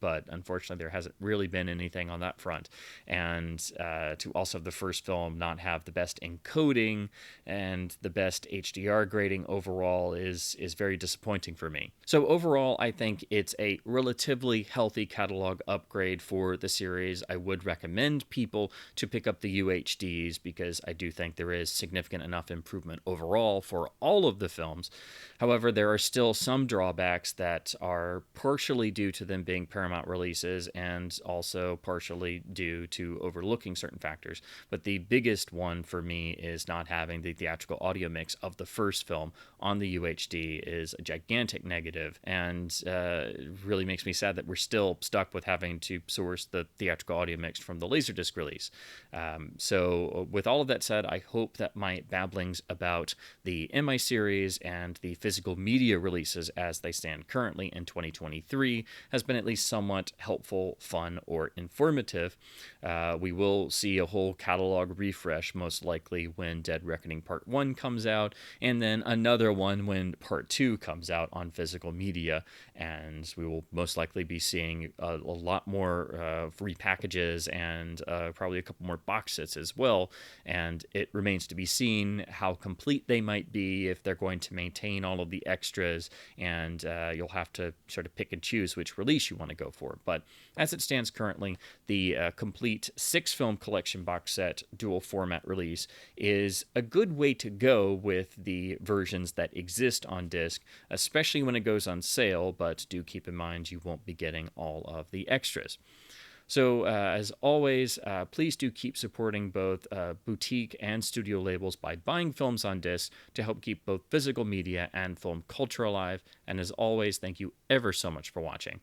S1: But unfortunately, there hasn't really been anything on that front. And to also have the first film not have the best encoding and the best HDR grading overall is very disappointing for me. So overall, I think it's a relatively healthy catalog upgrade for the series. I would recommend people to pick up the UHDs because I do think there is significant enough improvement overall for all of the films. However, there are still some drawbacks that are partially due to them being Paramount releases and also partially due to overlooking certain factors. But the biggest one for me is not having the theatrical audio mix of the first film on the UHD is a gigantic negative, and really makes me sad that we're still stuck with having to source the theatrical audio mix from the Laserdisc release. So with all of that said, I hope that my babblings about the MI series and the physical media releases as they stand currently in 2023 has been at least somewhat helpful, fun, or informative. We will see a whole catalog refresh most likely when Dead Reckoning Part 1 comes out, and then another one when Part 2 comes out on physical media, and we will most likely be seeing a lot more repackages and probably a couple more box sets as well, and it remains to be seen how complete they might be, if they're going to maintain all of the extras, and you'll have to sort of pick and choose which release you want to go for. But as it stands currently, the complete 6-film collection box set dual format release is a good way to go with the versions that exist on disc, especially when it goes on sale, but do keep in mind you won't be getting all of the extras. So, as always, please do keep supporting both boutique and studio labels by buying films on disc to help keep both physical media and film culture alive. And as always, thank you ever so much for watching.